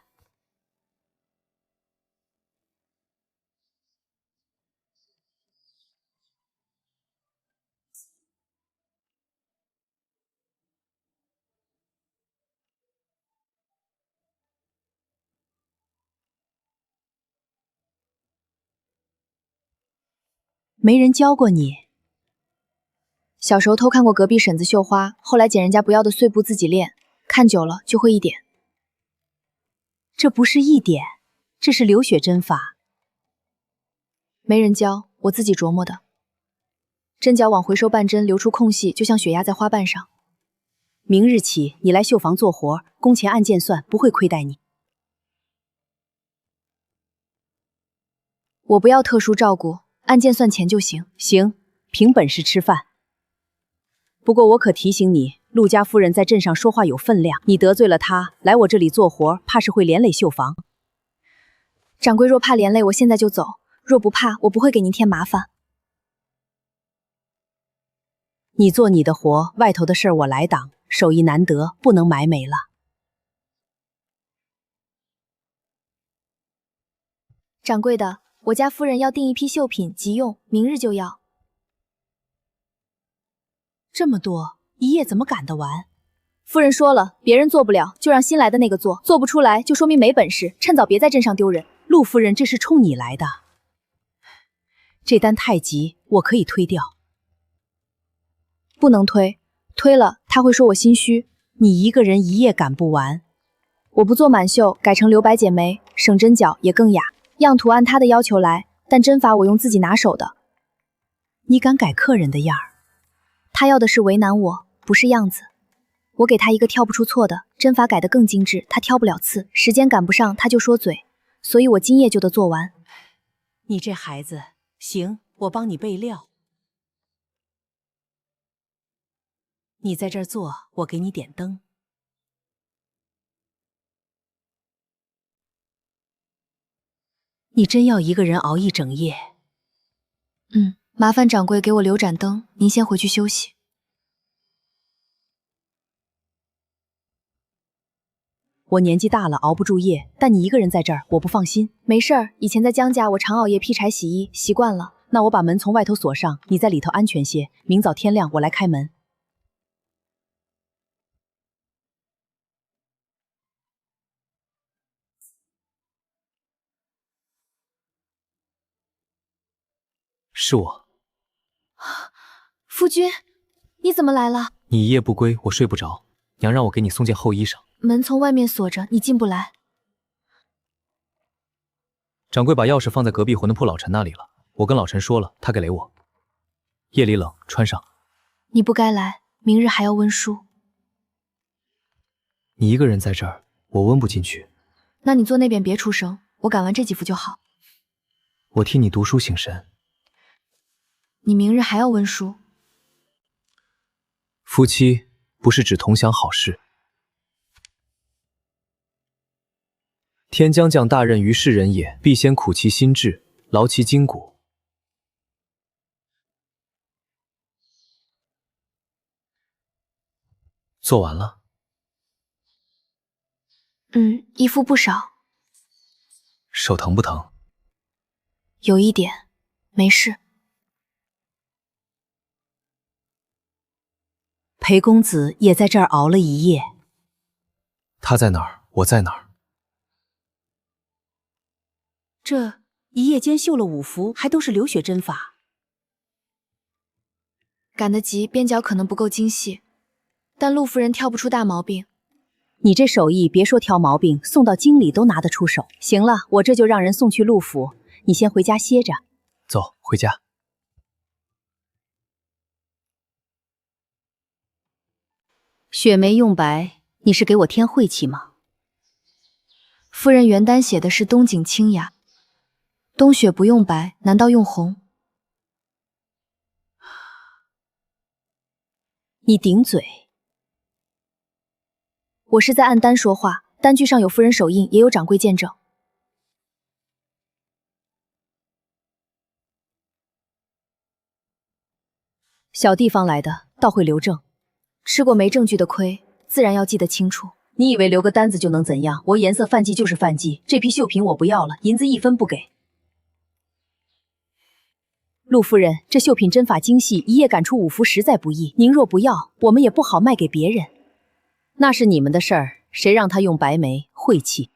[SPEAKER 2] 没人教过你？
[SPEAKER 1] 小时候偷看过隔壁婶子绣花，后来捡人家不要的碎布自己练，看久了就会一点。
[SPEAKER 2] 这不是一点，这是流血针法。
[SPEAKER 1] 没人教，我自己琢磨的。针脚往回收半针，留出空隙，就像血压在花瓣上。
[SPEAKER 2] 明日起，你来绣坊做活，工钱按件算，不会亏待你。
[SPEAKER 1] 我不要特殊照顾，案件算钱就行。
[SPEAKER 2] 行，凭本事吃饭。不过我可提醒你，陆家夫人在镇上说话有分量，你得罪了她，来我这里做活，怕是会连累绣房。
[SPEAKER 1] 掌柜若怕连累，我现在就走；若不怕，我不会给您添麻烦。
[SPEAKER 2] 你做你的活，外头的事儿我来挡，手艺难得，不能买美了。
[SPEAKER 1] 掌柜的，我家夫人要订一批绣品急用，明日就要。
[SPEAKER 2] 这么多，一夜怎么赶得完？
[SPEAKER 1] 夫人说了，别人做不了，就让新来的那个做，做不出来就说明没本事，趁早别在镇上丢人。
[SPEAKER 2] 陆夫人，这是冲你来的。这单太急，我可以推掉。
[SPEAKER 1] 不能推，推了他会说我心虚。
[SPEAKER 2] 你一个人一夜赶不完。
[SPEAKER 1] 我不做满绣，改成留白剪梅，省针脚也更雅。样图按他的要求来，但针法我用自己拿手的。
[SPEAKER 2] 你敢改客人的样儿？
[SPEAKER 1] 他要的是为难我，不是样子。我给他一个挑不出错的，针法改得更精致，他挑不了刺，时间赶不上他就说嘴，所以我今夜就得做完。
[SPEAKER 2] 你这孩子，行，我帮你备料。你在这儿坐，我给你点灯。你真要一个人熬一整夜？
[SPEAKER 1] 麻烦掌柜给我留盏灯，您先回去休息。
[SPEAKER 2] 我年纪大了，熬不住夜，但你一个人在这儿，我不放心。
[SPEAKER 1] 没事儿，以前在江家我常熬夜劈柴洗衣，习惯了。
[SPEAKER 2] 那我把门从外头锁上，你在里头安全些。明早天亮我来开门。
[SPEAKER 4] 是我。
[SPEAKER 1] 夫君，你怎么来了？
[SPEAKER 4] 你一夜不归，我睡不着，娘让我给你送件厚衣裳。
[SPEAKER 1] 门从外面锁着，你进不来。
[SPEAKER 4] 掌柜把钥匙放在隔壁馄饨铺老陈那里了，我跟老陈说了，他给了我。夜里冷，穿上。
[SPEAKER 1] 你不该来，明日还要温书。
[SPEAKER 4] 你一个人在这儿，我温不进去。
[SPEAKER 1] 那你坐那边别出声，我赶完这几幅就好。
[SPEAKER 4] 我替你读书醒神。
[SPEAKER 1] 你明日还要温书。
[SPEAKER 4] 夫妻不是只同享好事。天将降大任于世人也，必先苦其心志，劳其筋骨。做完了。
[SPEAKER 1] 衣服不少。
[SPEAKER 4] 手疼不疼？
[SPEAKER 1] 有一点，没事。
[SPEAKER 2] 裴公子也在这儿熬了一夜。
[SPEAKER 4] 他在哪儿，我在哪儿。
[SPEAKER 2] 这一夜间绣了5幅，还都是流血针法。
[SPEAKER 1] 赶得急，边角可能不够精细，但陆夫人挑不出大毛病。
[SPEAKER 2] 你这手艺别说挑毛病，送到京里都拿得出手。行了，我这就让人送去陆府，你先回家歇着。
[SPEAKER 4] 走，回家。
[SPEAKER 2] 雪梅用白，你是给我添晦气吗？
[SPEAKER 1] 夫人原单写的是冬景清雅，冬雪不用白，难道用红？
[SPEAKER 2] 你顶嘴！
[SPEAKER 1] 我是在按单说话，单据上有夫人手印，也有掌柜见证。
[SPEAKER 2] 小地方来的，倒会留证。
[SPEAKER 1] 吃过没证据的亏，自然要记得清楚。
[SPEAKER 2] 你以为留个单子就能怎样？我颜色犯忌就是犯忌，这批绣品我不要了，银子1分不给。陆夫人，这绣品针法精细，一夜赶出5幅实在不易。您若不要，我们也不好卖给别人。那是你们的事儿，谁让他用白梅晦气？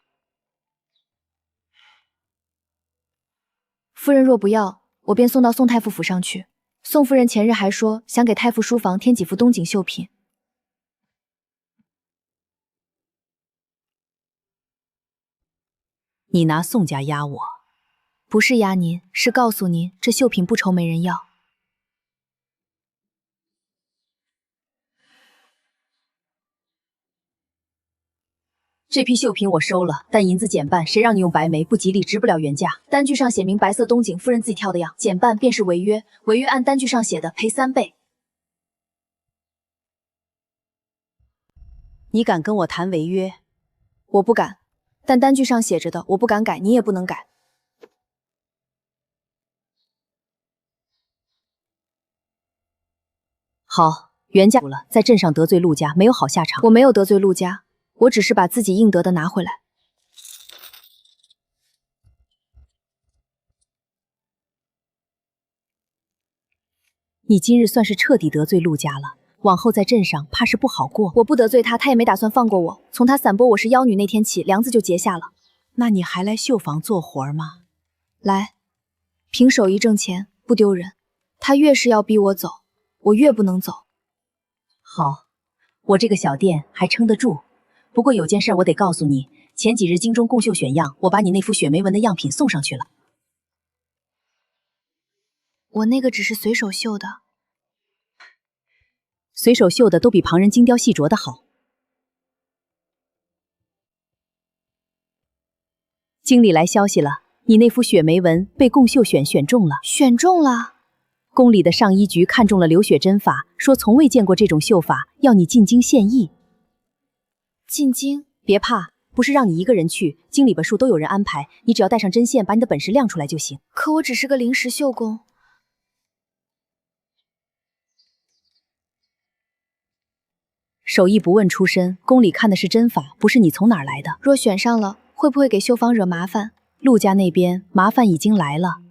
[SPEAKER 1] 夫人若不要，我便送到宋太傅府上去。宋夫人前日还说想给太傅书房添几幅冬景绣品。
[SPEAKER 2] 你拿宋家压我？
[SPEAKER 1] 不是压您，是告诉您这绣品不愁没人要。
[SPEAKER 2] 这批绣品我收了，但银子减半，谁让你用白煤，不吉利，值不了原价。单据上写明白色东景夫人自己挑的样，减半便是违约，违约按单据上写的赔3倍。你敢跟我谈违约？
[SPEAKER 1] 我不敢，但单据上写着的，我不敢改，你也不能改。
[SPEAKER 2] 好，原价了，在镇上得罪陆家，没有好下场。
[SPEAKER 1] 我没有得罪陆家，我只是把自己应得的拿回来。
[SPEAKER 2] 你今日算是彻底得罪陆家了，往后在镇上怕是不好过。
[SPEAKER 1] 我不得罪他，他也没打算放过我。从他散播我是妖女那天起，梁子就结下了。
[SPEAKER 2] 那你还来绣坊做活吗？
[SPEAKER 1] 来，凭手艺挣钱，不丢人。他越是要逼我走，我越不能走。
[SPEAKER 2] 好，我这个小店还撑得住。不过有件事我得告诉你，前几日京中贡绣选样，我把你那幅雪梅纹的样品送上去了。
[SPEAKER 1] 我那个只是随手绣的，
[SPEAKER 2] 随手绣的都比旁人精雕细琢的好。经理来消息了，你那幅雪梅纹被贡绣选中了。
[SPEAKER 1] 选中了。
[SPEAKER 2] 宫里的上衣局看中了流血针法，说从未见过这种绣法，要你进京献艺。
[SPEAKER 1] 进京？
[SPEAKER 2] 别怕，不是让你一个人去，经理本处都有人安排，你只要带上针线，把你的本事亮出来就行。
[SPEAKER 1] 可我只是个临时绣工。
[SPEAKER 2] 手艺不问出身，宫里看的是针法，不是你从哪儿来的。
[SPEAKER 1] 若选上了，会不会给绣坊惹麻烦？
[SPEAKER 2] 陆家那边麻烦已经来了，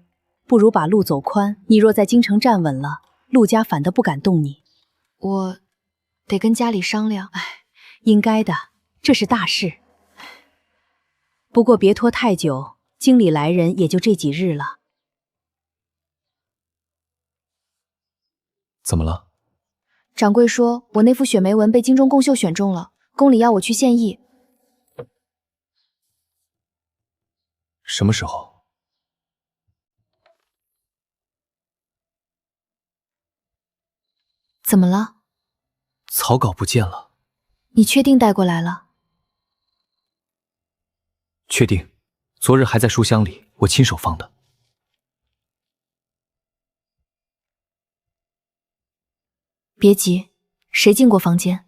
[SPEAKER 2] 不如把路走宽。你若在京城站稳了，陆家反倒不敢动你。
[SPEAKER 1] 我得跟家里商量。
[SPEAKER 2] 应该的，这是大事。不过别拖太久，经理来人也就这几日了。
[SPEAKER 7] 怎么了？
[SPEAKER 1] 掌柜说我那幅雪梅纹被京中贡绣选中了，宫里要我去献艺。
[SPEAKER 7] 什么时候？
[SPEAKER 1] 怎么了？
[SPEAKER 7] 草稿不见了。
[SPEAKER 1] 你确定带过来了？
[SPEAKER 7] 确定，昨日还在书箱里，我亲手放的。
[SPEAKER 1] 别急，谁进过房间？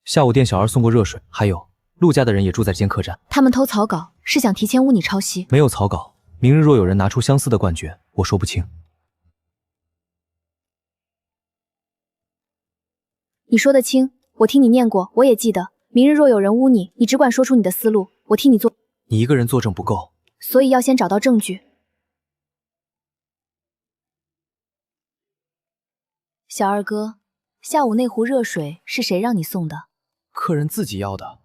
[SPEAKER 7] 下午店小二送过热水，还有陆家的人也住在这间客栈。
[SPEAKER 1] 他们偷草稿，是想提前污你抄袭。
[SPEAKER 7] 没有草稿，明日若有人拿出相似的冠绝，我说不清。
[SPEAKER 1] 你说得清，我听你念过，我也记得。明日若有人污你，你只管说出你的思路，我替你做。
[SPEAKER 7] 你一个人作证不够，
[SPEAKER 1] 所以要先找到证据。小二哥，下午那壶热水是谁让你送的？
[SPEAKER 4] 客人自己要的。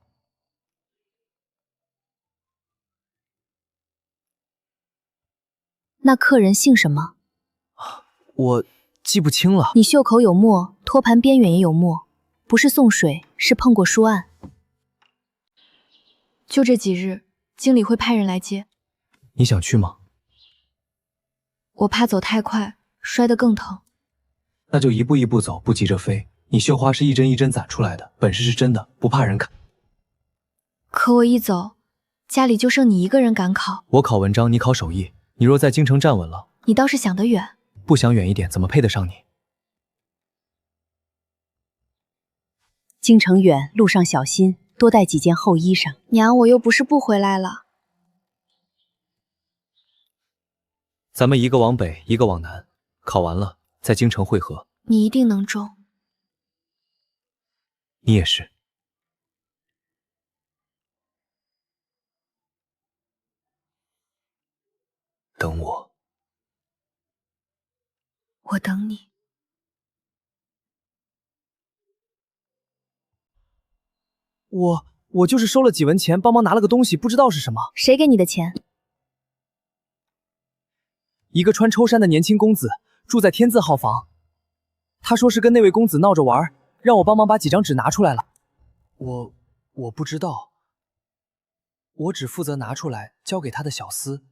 [SPEAKER 1] 那客人姓什么？
[SPEAKER 4] 我记不清了。
[SPEAKER 1] 你袖口有墨，托盘边缘也有墨，不是送水，是碰过书案。就这几日，经理会派人来接。
[SPEAKER 7] 你想去吗？
[SPEAKER 1] 我怕走太快，摔得更疼。
[SPEAKER 3] 那就一步一步走，不急着飞。你绣花是一针一针攒出来的，本事是真的，不怕人看。
[SPEAKER 1] 可我一走，家里就剩你一个人赶考。
[SPEAKER 7] 我考文章，你考手艺。你若在京城站稳了，
[SPEAKER 1] 你倒是想得远。
[SPEAKER 7] 不想远一点，怎么配得上你？
[SPEAKER 2] 京城远，路上小心，多带几件厚衣裳。
[SPEAKER 1] 娘，我又不是不回来了。
[SPEAKER 7] 咱们一个往北，一个往南，考完了在京城会合。
[SPEAKER 1] 你一定能中。
[SPEAKER 7] 你也是。等我。
[SPEAKER 1] 我等你。
[SPEAKER 4] 我就是收了几文钱，帮忙拿了个东西，不知道是什么。
[SPEAKER 1] 谁给你的钱？
[SPEAKER 4] 一个穿抽衫的年轻公子，住在天字号房。他说是跟那位公子闹着玩，让我帮忙把几张纸拿出来了。我不知道，我只负责拿出来交给他的小厮。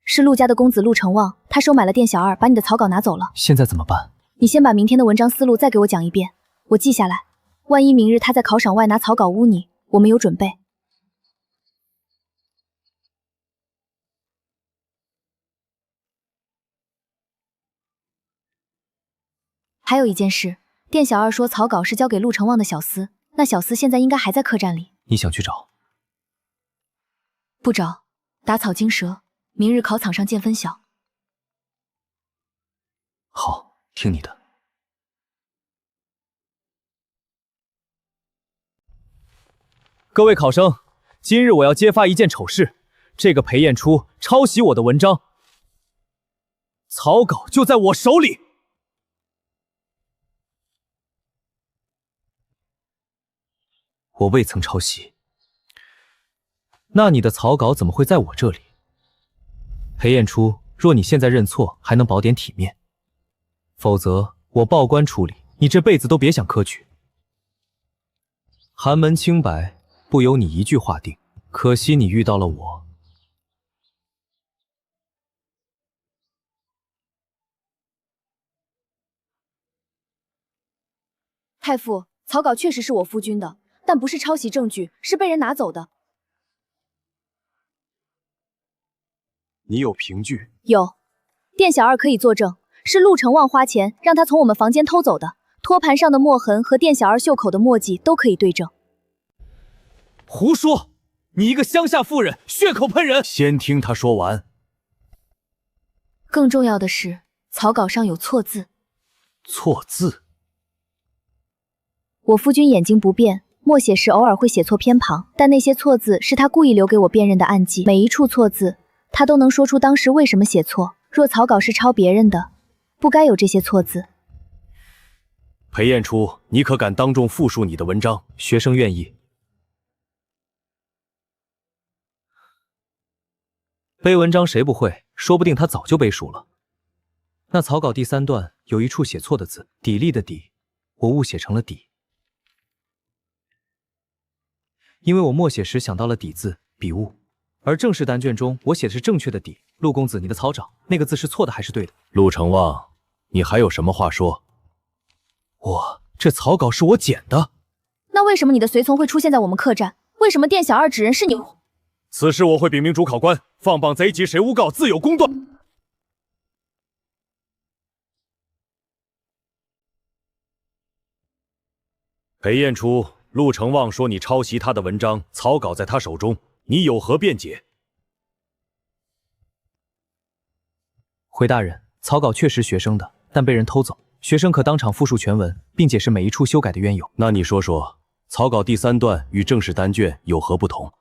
[SPEAKER 1] 是陆家的公子陆成旺，他收买了店小二，把你的草稿拿走了。
[SPEAKER 7] 现在怎么办？
[SPEAKER 1] 你先把明天的文章思路再给我讲一遍，我记下来。万一明日他在考场外拿草稿污你，我们有准备。还有一件事，店小二说草稿是交给陆成旺的小厮，那小厮现在应该还在客栈里。
[SPEAKER 7] 你想去找？
[SPEAKER 1] 不找，打草惊蛇，明日考场上见分晓。
[SPEAKER 7] 好，听你的。
[SPEAKER 4] 各位考生，今日我要揭发一件丑事，这个裴彦初抄袭我的文章，草稿就在我手里。
[SPEAKER 7] 我未曾抄袭。那你的草稿怎么会在我这里？裴彦初，若你现在认错，还能保点体面，否则我报官处理，你这辈子都别想科举。寒门清白，不由你一句话定。可惜你遇到了我。
[SPEAKER 1] 太傅，草稿确实是我夫君的，但不是抄袭证据，是被人拿走的。
[SPEAKER 3] 你有凭据？
[SPEAKER 1] 有，店小二可以作证，是陆成旺花钱让他从我们房间偷走的。托盘上的墨痕和店小二袖口的墨迹都可以对证。
[SPEAKER 4] 胡说！你一个乡下妇人，血口喷人！
[SPEAKER 3] 先听他说完。
[SPEAKER 1] 更重要的是，草稿上有错字。
[SPEAKER 3] 错字？
[SPEAKER 1] 我夫君眼睛不变，默写时偶尔会写错偏旁，但那些错字是他故意留给我辨认的暗记，每一处错字，他都能说出当时为什么写错。若草稿是抄别人的，不该有这些错字。
[SPEAKER 3] 裴彦初，你可敢当众复述你的文章？
[SPEAKER 7] 学生愿意。背文章谁不会？说不定他早就背熟了。那草稿第3段有一处写错的字，砥砺的砥，我误写成了底。因为我默写时想到了底字，笔误，而正式单卷中我写的是正确的底。陆公子，你的草稿那个字是错的还是对的？
[SPEAKER 3] 陆成旺，你还有什么话说？
[SPEAKER 7] 这草稿是我捡的。
[SPEAKER 1] 那为什么你的随从会出现在我们客栈？为什么店小二指认是你？
[SPEAKER 3] 此事我会禀明主考官，放榜贼及谁诬告，自有公断。裴彦初，陆成旺说你抄袭他的文章，草稿在他手中，你有何辩解？
[SPEAKER 7] 回大人，草稿确实学生的，但被人偷走。学生可当场复述全文，并解释每一处修改的缘由。
[SPEAKER 3] 那你说说，草稿第3段与正式单卷有何不同？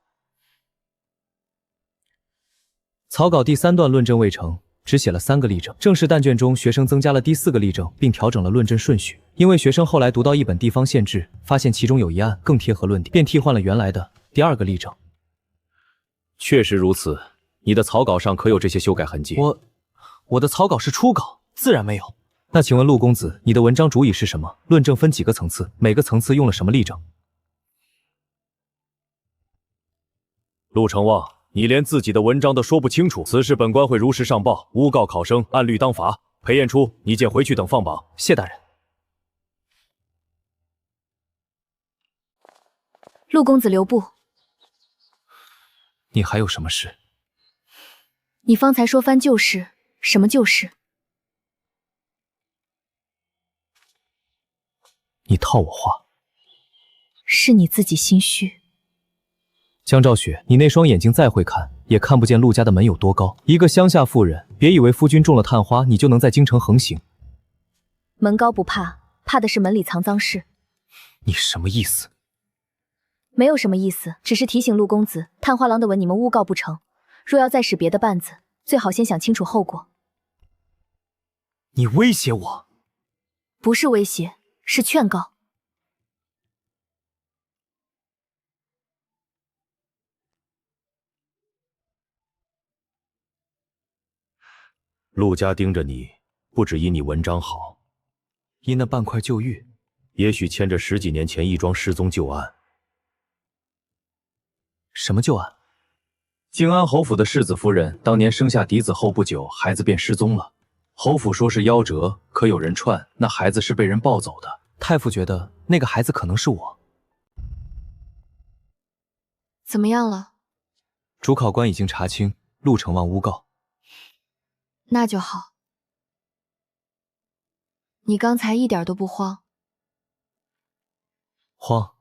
[SPEAKER 7] 草稿第3段论证未成，只写了3个例证。正式单卷中，学生增加了第4个例证，并调整了论证顺序。因为学生后来读到一本地方县志，发现其中有一案更贴合论点，便替换了原来的第2个例证。
[SPEAKER 3] 确实如此，你的草稿上可有这些修改痕迹？
[SPEAKER 7] 我的草稿是初稿，自然没有。那请问陆公子，你的文章主意是什么？论证分几个层次？每个层次用了什么例证？
[SPEAKER 3] 陆成旺，你连自己的文章都说不清楚，此事本官会如实上报，诬告考生，按律当罚。裴彦初，你先回去等放榜。
[SPEAKER 7] 谢大人。
[SPEAKER 1] 陆公子留步。
[SPEAKER 7] 你还有什么事？
[SPEAKER 1] 你方才说翻旧事，什么旧事？
[SPEAKER 7] 你套我话。
[SPEAKER 1] 是你自己心虚。
[SPEAKER 7] 江昭雪，你那双眼睛再会看，也看不见陆家的门有多高。一个乡下妇人，别以为夫君中了探花，你就能在京城横行。
[SPEAKER 1] 门高不怕，怕的是门里藏脏事。
[SPEAKER 7] 你什么意思？
[SPEAKER 1] 没有什么意思，只是提醒陆公子，探花郎的文你们诬告不成，若要再使别的绊子，最好先想清楚后果。
[SPEAKER 7] 你威胁我？
[SPEAKER 1] 不是威胁，是劝告。
[SPEAKER 3] 陆家盯着你，不只因你文章好，
[SPEAKER 7] 因那半块旧玉，
[SPEAKER 3] 也许牵着10几年前一桩失踪旧案。
[SPEAKER 7] 什么旧案？
[SPEAKER 3] 靖安侯府的世子夫人当年生下嫡子后不久，孩子便失踪了。侯府说是夭折，可有人串那孩子是被人抱走的。
[SPEAKER 4] 太傅觉得那个孩子可能是我。
[SPEAKER 1] 怎么样了？
[SPEAKER 7] 主考官已经查清陆成旺诬告。
[SPEAKER 1] 那就好。你刚才一点都不慌。
[SPEAKER 7] 慌，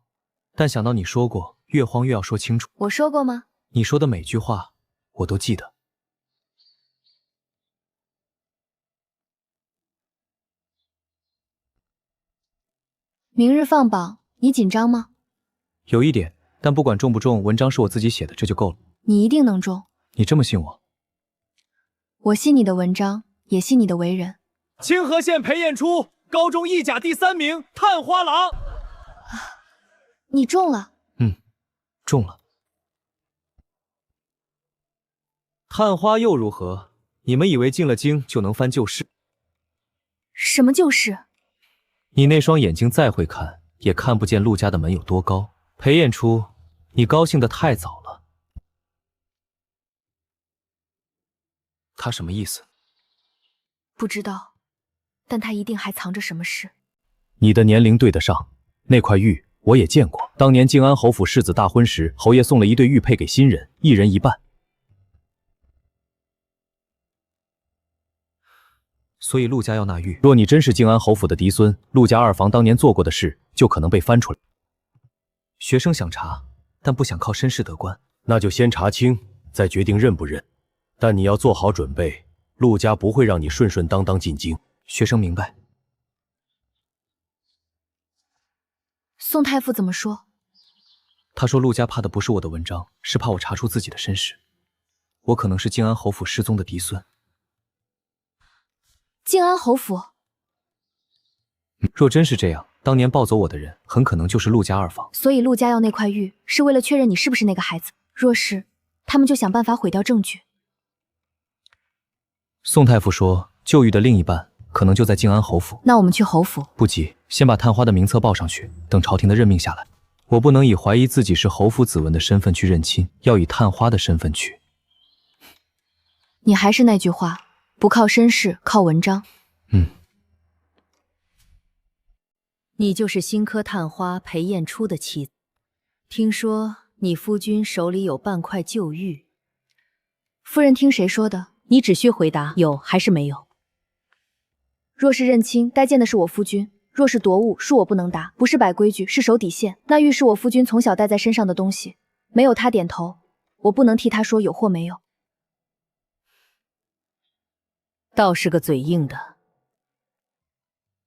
[SPEAKER 7] 但想到你说过，越慌越要说清楚。
[SPEAKER 1] 我说过吗？
[SPEAKER 7] 你说的每句话我都记得。
[SPEAKER 1] 明日放榜，你紧张吗？
[SPEAKER 7] 有一点，但不管中不中，文章是我自己写的，这就够了。
[SPEAKER 1] 你一定能中。
[SPEAKER 7] 你这么信我？
[SPEAKER 1] 我信你的文章，也信你的为人。
[SPEAKER 4] 清河县裴彦初，高中一甲第3名，探花郎。
[SPEAKER 1] 你中了。
[SPEAKER 7] 中了。探花又如何？你们以为进了京就能翻旧事？
[SPEAKER 1] 什么旧事？
[SPEAKER 7] 你那双眼睛再会看，也看不见陆家的门有多高。裴彦初，你高兴得太早了。他什么意思？
[SPEAKER 1] 不知道，但他一定还藏着什么事。
[SPEAKER 3] 你的年龄对得上，那块玉我也见过。当年靖安侯府世子大婚时，侯爷送了一对玉佩给新人，一人一半。
[SPEAKER 7] 所以陆家要那玉。
[SPEAKER 3] 若你真是靖安侯府的嫡孙，陆家二房当年做过的事就可能被翻出来。
[SPEAKER 7] 学生想查，但不想靠身世得官。
[SPEAKER 5] 那就先查清，再决定认不认。但你要做好准备，陆家不会让你顺顺当当进京。
[SPEAKER 7] 学生明白。
[SPEAKER 1] 宋太傅怎么说？
[SPEAKER 7] 他说陆家怕的不是我的文章，是怕我查出自己的身世。我可能是靖安侯府失踪的嫡孙。
[SPEAKER 1] 靖安侯府？
[SPEAKER 7] 若真是这样，当年抱走我的人很可能就是陆家二房。
[SPEAKER 1] 所以陆家要那块玉，是为了确认你是不是那个孩子。若是，他们就想办法毁掉证据。
[SPEAKER 7] 宋太傅说，旧玉的另一半可能就在靖安侯府。
[SPEAKER 1] 那我们去侯府。
[SPEAKER 7] 不急，先把探花的名册报上去，等朝廷的任命下来。我不能以怀疑自己是侯府子文的身份去认亲，要以探花的身份去。
[SPEAKER 1] 你还是那句话，不靠身世，靠文章。
[SPEAKER 2] 你就是新科探花裴彦初的妻子。听说你夫君手里有半块旧玉。
[SPEAKER 1] 夫人听谁说的？
[SPEAKER 2] 你只需回答有还是没有。
[SPEAKER 1] 若是认亲，该见的是我夫君；若是夺物，恕我不能答，不是摆规矩，是守底线。那玉是我夫君从小带在身上的东西，没有他点头，我不能替他说有或没有。
[SPEAKER 2] 倒是个嘴硬的。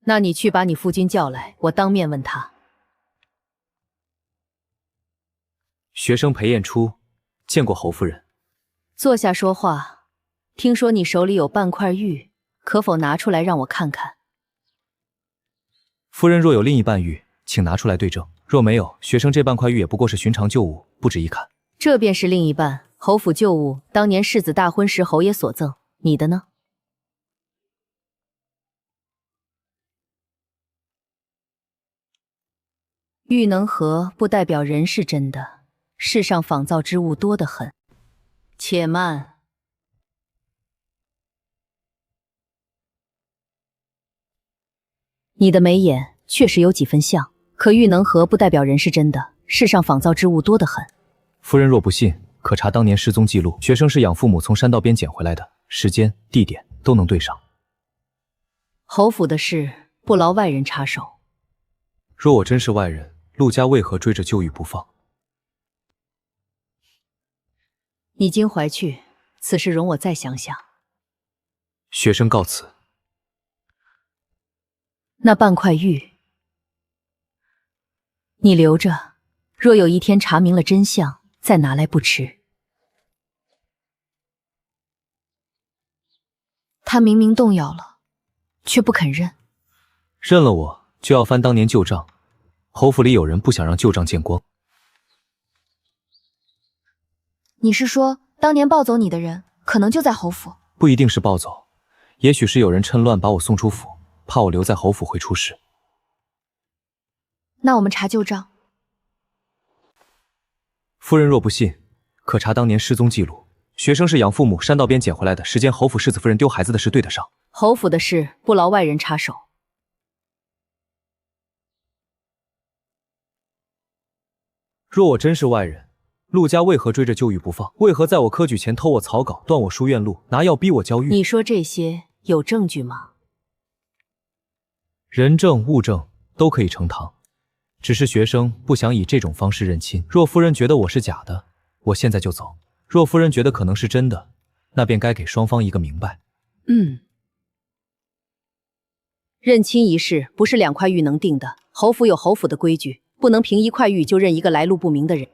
[SPEAKER 2] 那你去把你夫君叫来，我当面问他。
[SPEAKER 7] 学生裴彦初，见过侯夫人。
[SPEAKER 2] 坐下说话。听说你手里有半块玉，可否拿出来让我看看？
[SPEAKER 7] 夫人若有另一半玉，请拿出来对证。若没有，学生这半块玉也不过是寻常旧物，不值一看。
[SPEAKER 2] 这便是另一半，侯府旧物，当年世子大婚时侯爷所赠。你的呢？玉能合不代表人是真的，世上仿造之物多得很。且慢。你的眉眼确实有几分像，可玉能合不代表人是真的，世上仿造之物多得很。
[SPEAKER 7] 夫人若不信，可查当年失踪记录。学生是养父母从山道边捡回来的，时间、地点都能对上。
[SPEAKER 2] 侯府的事不劳外人插手。
[SPEAKER 7] 若我真是外人，陆家为何追着旧玉不放？
[SPEAKER 2] 你今怀去，此事容我再想想。
[SPEAKER 7] 学生告辞。
[SPEAKER 2] 那半块玉，你留着，若有一天查明了真相，再拿来不迟。
[SPEAKER 1] 他明明动摇了，却不肯认。
[SPEAKER 7] 认了我，就要翻当年旧账。侯府里有人不想让旧账见光。
[SPEAKER 1] 你是说，当年抱走你的人，可能就在侯府？
[SPEAKER 7] 不一定是抱走，也许是有人趁乱把我送出府，怕我留在侯府会出事。
[SPEAKER 1] 那我们查旧账。
[SPEAKER 7] 夫人若不信，可查当年失踪记录。学生是养父母山道边捡回来的，时间侯府世子夫人丢孩子的事对得上。
[SPEAKER 2] 侯府的事不劳外人插手。
[SPEAKER 7] 若我真是外人，陆家为何追着旧狱不放？为何在我科举前偷我草稿，断我书院路，拿药逼我交狱？
[SPEAKER 2] 你说这些有证据吗？
[SPEAKER 7] 人证物证都可以呈堂，只是学生不想以这种方式认亲。若夫人觉得我是假的，我现在就走；若夫人觉得可能是真的，那便该给双方一个明白。
[SPEAKER 2] 认亲一事不是2块玉能定的，侯府有侯府的规矩，不能凭1块玉就认一个来路不明的人。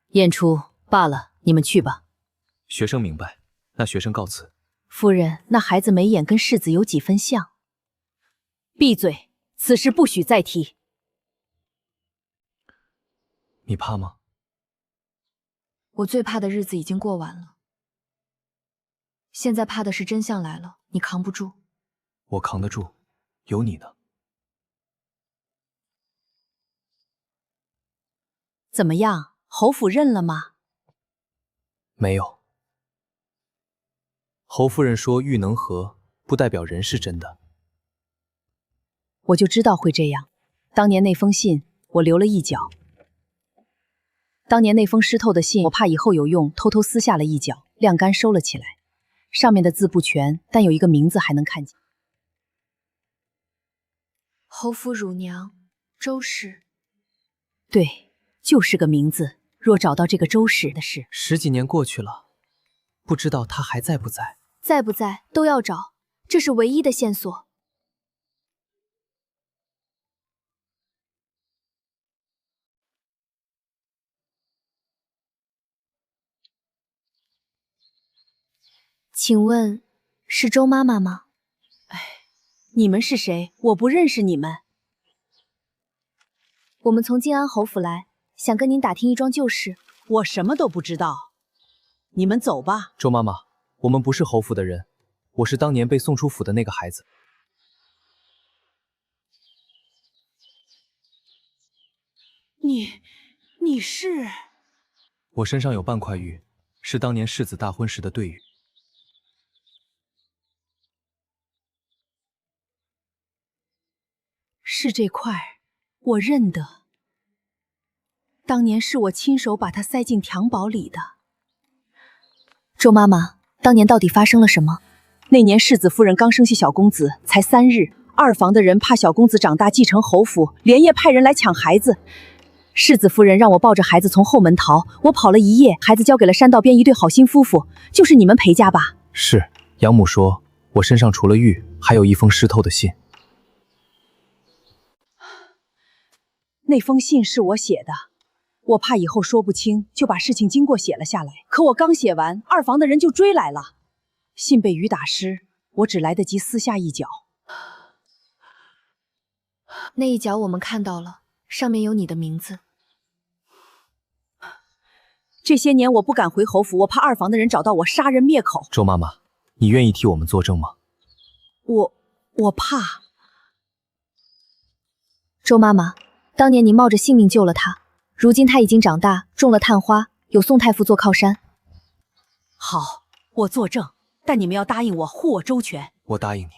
[SPEAKER 2] 晏初，罢了，你们去吧。
[SPEAKER 7] 学生明白，那学生告辞。
[SPEAKER 2] 夫人，那孩子眉眼跟世子有几分像？闭嘴，此事不许再提。
[SPEAKER 7] 你怕吗？
[SPEAKER 1] 我最怕的日子已经过完了，现在怕的是真相来了，你扛不住。
[SPEAKER 7] 我扛得住，有你呢。
[SPEAKER 2] 怎么样，侯府认了吗？
[SPEAKER 7] 没有。侯夫人说玉能合，不代表人是真的。
[SPEAKER 2] 我就知道会这样。当年那封信，我留了一角。当年那封湿透的信，我怕以后有用，偷偷撕下了一角，晾干收了起来。上面的字不全，但有一个名字还能看见。
[SPEAKER 1] 侯府乳娘周氏。
[SPEAKER 2] 对，就是个名字。若找到这个周氏的事
[SPEAKER 4] ，10几年过去了，不知道他还在不在？
[SPEAKER 1] 在不在都要找，这是唯一的线索。请问是周妈妈吗？
[SPEAKER 2] 你们是谁？我不认识你们。
[SPEAKER 1] 我们从静安侯府来，想跟您打听一桩旧事。
[SPEAKER 2] 我什么都不知道，你们走吧。
[SPEAKER 4] 周妈妈，我们不是侯府的人，我是当年被送出府的那个孩子。
[SPEAKER 2] 你是？
[SPEAKER 7] 我身上有半块玉，是当年世子大婚时的对玉。
[SPEAKER 2] 是这块，我认得。当年是我亲手把它塞进襁褓里的。
[SPEAKER 1] 周妈妈，当年到底发生了什么？
[SPEAKER 2] 那年世子夫人刚生下小公子，才3日，二房的人怕小公子长大继承侯府，连夜派人来抢孩子。世子夫人让我抱着孩子从后门逃，我跑了一夜，孩子交给了山道边一对好心夫妇，就是你们裴家吧？
[SPEAKER 4] 是，养母说，我身上除了玉，还有一封湿透的信。
[SPEAKER 2] 那封信是我写的，我怕以后说不清，就把事情经过写了下来。可我刚写完，二房的人就追来了，信被雨打湿，我只来得及撕下一角。
[SPEAKER 1] 那一角我们看到了，上面有你的名字。
[SPEAKER 2] 这些年我不敢回侯府，我怕二房的人找到我杀人灭口。
[SPEAKER 4] 周妈妈，你愿意替我们作证吗？
[SPEAKER 2] 我怕。
[SPEAKER 1] 周妈妈，当年您冒着性命救了他，如今他已经长大，中了探花，有宋太傅做靠山。
[SPEAKER 2] 好，我作证，但你们要答应我，护我周全。
[SPEAKER 4] 我答应你。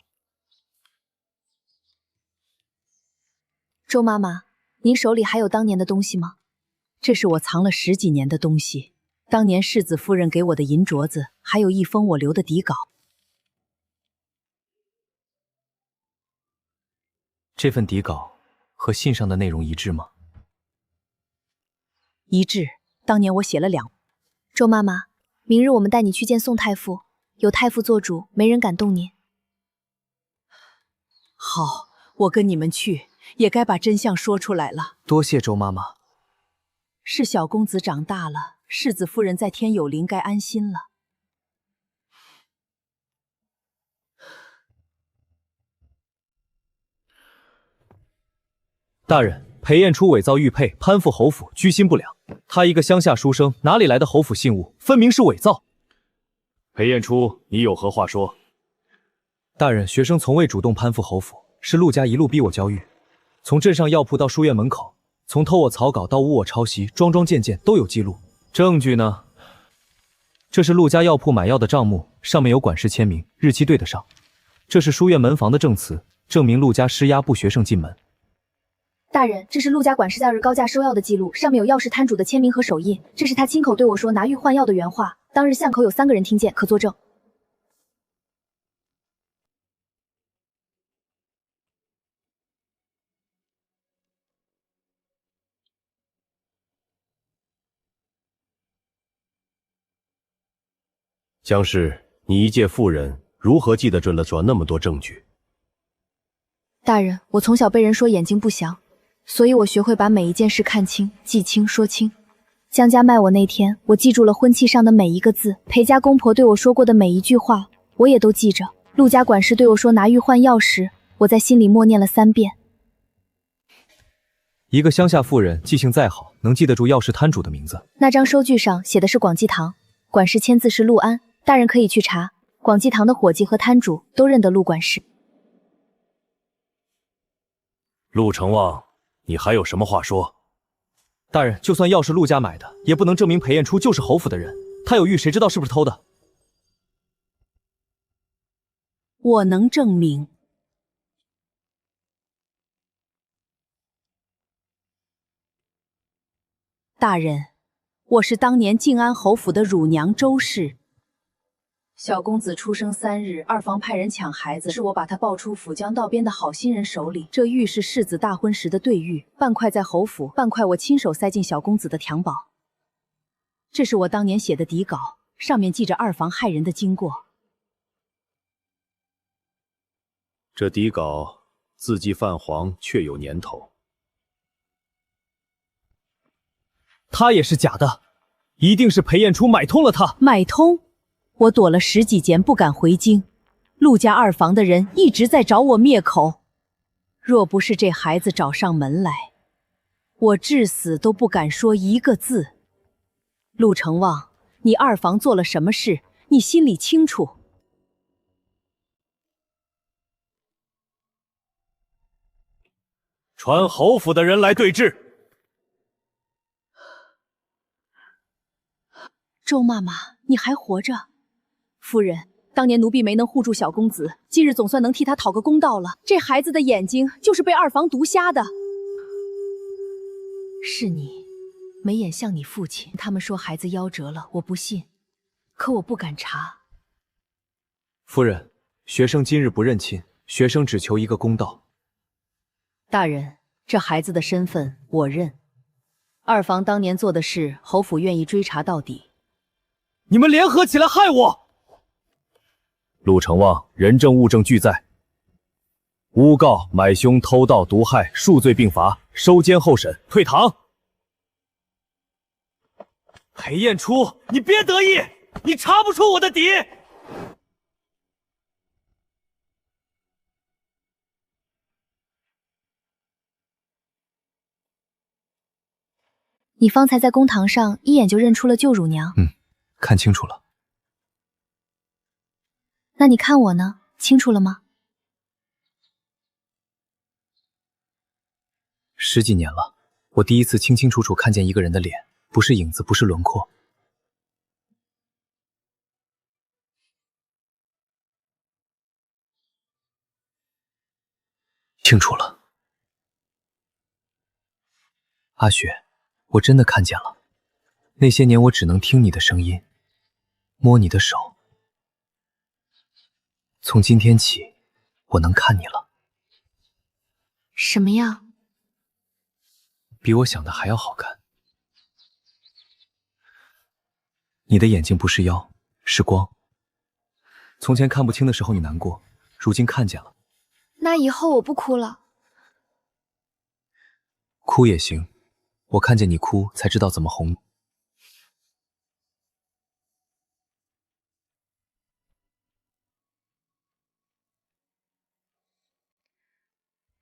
[SPEAKER 1] 周妈妈，您手里还有当年的东西吗？
[SPEAKER 2] 这是我藏了10几年的东西，当年世子夫人给我的银镯子，还有一封我留的底稿。
[SPEAKER 7] 这份底稿和信上的内容一致吗？
[SPEAKER 2] 一致。当年我写了2。
[SPEAKER 1] 周妈妈，明日我们带你去见宋太傅，有太傅做主，没人敢动您。
[SPEAKER 2] 好，我跟你们去，也该把真相说出来了。
[SPEAKER 4] 多谢周妈妈。
[SPEAKER 2] 是小公子长大了，世子夫人在天有灵，该安心了。
[SPEAKER 7] 大人，裴彦初伪造玉佩，攀附侯府，居心不良。他一个乡下书生，哪里来的侯府信物？分明是伪造。
[SPEAKER 3] 裴彦初，你有何话说？
[SPEAKER 7] 大人，学生从未主动攀附侯府，是陆家一路逼我交玉，从镇上药铺到书院门口，从偷我草稿到诬我抄袭，桩桩件件都有记录。证据呢？这是陆家药铺买药的账目，上面有管事签名，日期对得上。这是书院门房的证词，证明陆家施压不学生进门。
[SPEAKER 1] 大人，这是陆家管事假日高价收药的记录，上面有药师摊主的签名和手印，这是他亲口对我说拿玉换药的原话。当日巷口有3个人听见，可作证。
[SPEAKER 5] 江氏，你一介妇人，如何记得准了那么多证据？
[SPEAKER 1] 大人，我从小被人说眼睛不详，所以我学会把每一件事看清、记清、说清。江家卖我那天，我记住了婚契上的每一个字，裴家公婆对我说过的每一句话，我也都记着。陆家管事对我说拿玉换药时，我在心里默念了3遍。
[SPEAKER 7] 一个乡下妇人记性再好，能记得住药师摊主的名字？
[SPEAKER 1] 那张收据上写的是广济堂，管事签字是陆安，大人可以去查。广济堂的伙计和摊主都认得陆管事。
[SPEAKER 5] 陆成旺，你还有什么话说？
[SPEAKER 7] 大人，就算药是陆家买的，也不能证明裴彦初就是侯府的人。他有玉，谁知道是不是偷的？
[SPEAKER 2] 我能证明。大人，我是当年靖安侯府的乳娘周氏。小公子出生3日，二房派人抢孩子，是我把他抱出府江道边的好心人手里。这玉是世子大婚时的对玉，半块在侯府，半块我亲手塞进小公子的襁褓。这是我当年写的底稿，上面记着二房害人的经过。
[SPEAKER 5] 这底稿字迹泛黄，确有年头。
[SPEAKER 7] 他也是假的，一定是裴彦初买通了他。
[SPEAKER 2] 买通？我躲了10几年，不敢回京。陆家二房的人一直在找我灭口，若不是这孩子找上门来，我至死都不敢说一个字。陆成旺，你二房做了什么事，你心里清楚。
[SPEAKER 5] 传侯府的人来对质。
[SPEAKER 2] 周妈妈，你还活着？夫人，当年奴婢没能护住小公子，今日总算能替他讨个公道了。这孩子的眼睛就是被二房毒瞎的。是你，眉眼像你父亲。他们说孩子夭折了，我不信，可我不敢查。
[SPEAKER 7] 夫人，学生今日不认亲，学生只求一个公道。
[SPEAKER 2] 大人，这孩子的身份我认。二房当年做的事，侯府愿意追查到底。
[SPEAKER 7] 你们联合起来害我！
[SPEAKER 3] 陆成旺，人证物证俱在，诬告、买凶、偷盗、毒害，数罪并罚，收监候审，退堂。
[SPEAKER 7] 裴彦初，你别得意，你查不出我的底。
[SPEAKER 1] 你方才在公堂上一眼就认出了旧乳娘。
[SPEAKER 7] 看清楚了。
[SPEAKER 1] 那你看我呢？清楚了吗
[SPEAKER 3] ？10几年了，我第一次清清楚楚看见一个人的脸，不是影子，不是轮廓。清楚了。阿雪，我真的看见了。那些年我只能听你的声音，摸你的手。从今天起，我能看你了。
[SPEAKER 1] 什么样？
[SPEAKER 3] 比我想的还要好看。你的眼睛不是妖，是光。从前看不清的时候你难过，如今看见了。
[SPEAKER 1] 那以后我不哭了。
[SPEAKER 3] 哭也行，我看见你哭才知道怎么哄。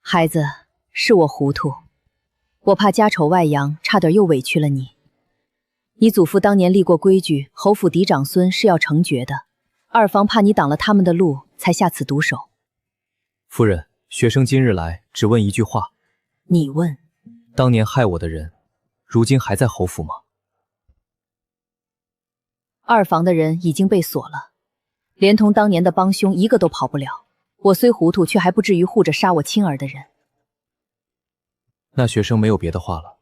[SPEAKER 2] 孩子，是我糊涂，我怕家丑外扬，差点又委屈了你。你祖父当年立过规矩，侯府嫡长孙是要成爵的，二房怕你挡了他们的路，才下此毒手。
[SPEAKER 3] 夫人，学生今日来只问一句话。
[SPEAKER 2] 你问。
[SPEAKER 3] 当年害我的人，如今还在侯府吗？
[SPEAKER 2] 二房的人已经被锁了，连同当年的帮凶一个都跑不了。我虽糊涂，却还不至于护着杀我亲儿的人。
[SPEAKER 3] 那学生没有别的话了。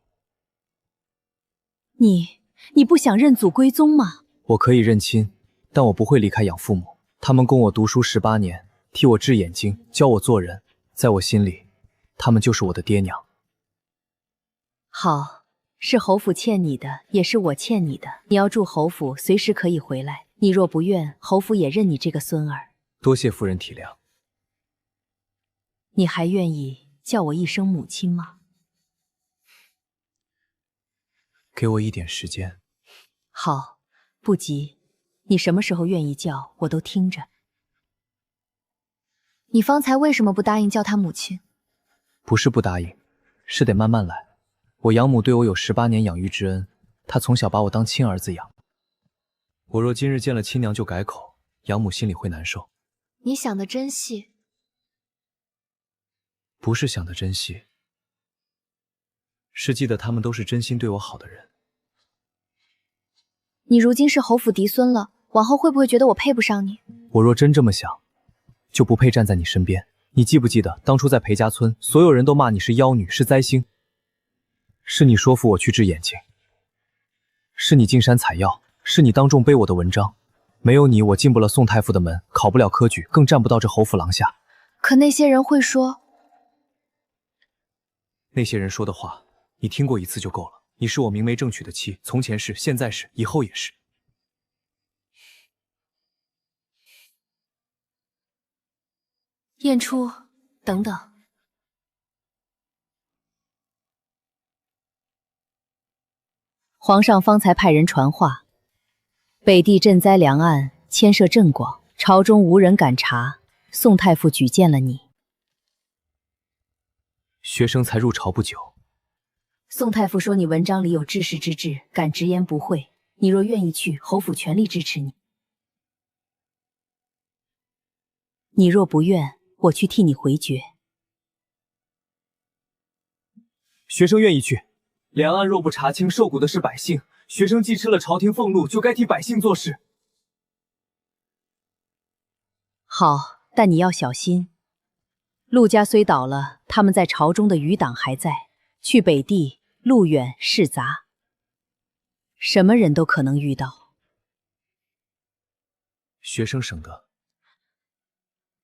[SPEAKER 2] 你不想认祖归宗吗？
[SPEAKER 3] 我可以认亲，但我不会离开养父母。他们供我读书18年，替我治眼睛，教我做人。在我心里，他们就是我的爹娘。
[SPEAKER 2] 好，是侯府欠你的，也是我欠你的。你要住侯府，随时可以回来。你若不愿，侯府也认你这个孙儿。
[SPEAKER 3] 多谢夫人体谅。
[SPEAKER 2] 你还愿意叫我一声母亲吗？
[SPEAKER 3] 给我一点时间。
[SPEAKER 2] 好，不急。你什么时候愿意叫，我都听着。
[SPEAKER 1] 你方才为什么不答应叫她母亲？
[SPEAKER 3] 不是不答应，是得慢慢来。我养母对我有18年养育之恩，她从小把我当亲儿子养。我若今日见了亲娘就改口，养母心里会难受。
[SPEAKER 1] 你想的真细。
[SPEAKER 3] 不是想的真细，是记得他们都是真心对我好的人。
[SPEAKER 1] 你如今是侯府嫡孙了，往后会不会觉得我配不上你？
[SPEAKER 3] 我若真这么想，就不配站在你身边。你记不记得当初在裴家村，所有人都骂你是妖女，是灾星，是你说服我去治眼睛，是你进山采药，是你当众背我的文章。没有你，我进不了宋太傅的门，考不了科举，更站不到这侯府廊下。
[SPEAKER 1] 可那些人会说，
[SPEAKER 3] 那些人说的话，你听过一次就够了。你是我明媒正娶的妻，从前是，现在是，以后也是。
[SPEAKER 1] 晏初，等等。
[SPEAKER 2] 皇上方才派人传话，北地赈灾粮案牵涉镇广，朝中无人敢查，宋太傅举荐了你。
[SPEAKER 3] 学生才入朝不久。
[SPEAKER 2] 宋太傅说你文章里有治世之志，敢直言不讳。你若愿意去，侯府全力支持你。你若不愿，我去替你回绝。
[SPEAKER 4] 学生愿意去。两岸若不查清，受苦的是百姓。学生既吃了朝廷俸禄，就该替百姓做事。
[SPEAKER 2] 好，但你要小心。陆家虽倒了，他们在朝中的余党还在。去北地，路远事杂，什么人都可能遇到。
[SPEAKER 3] 学生省得。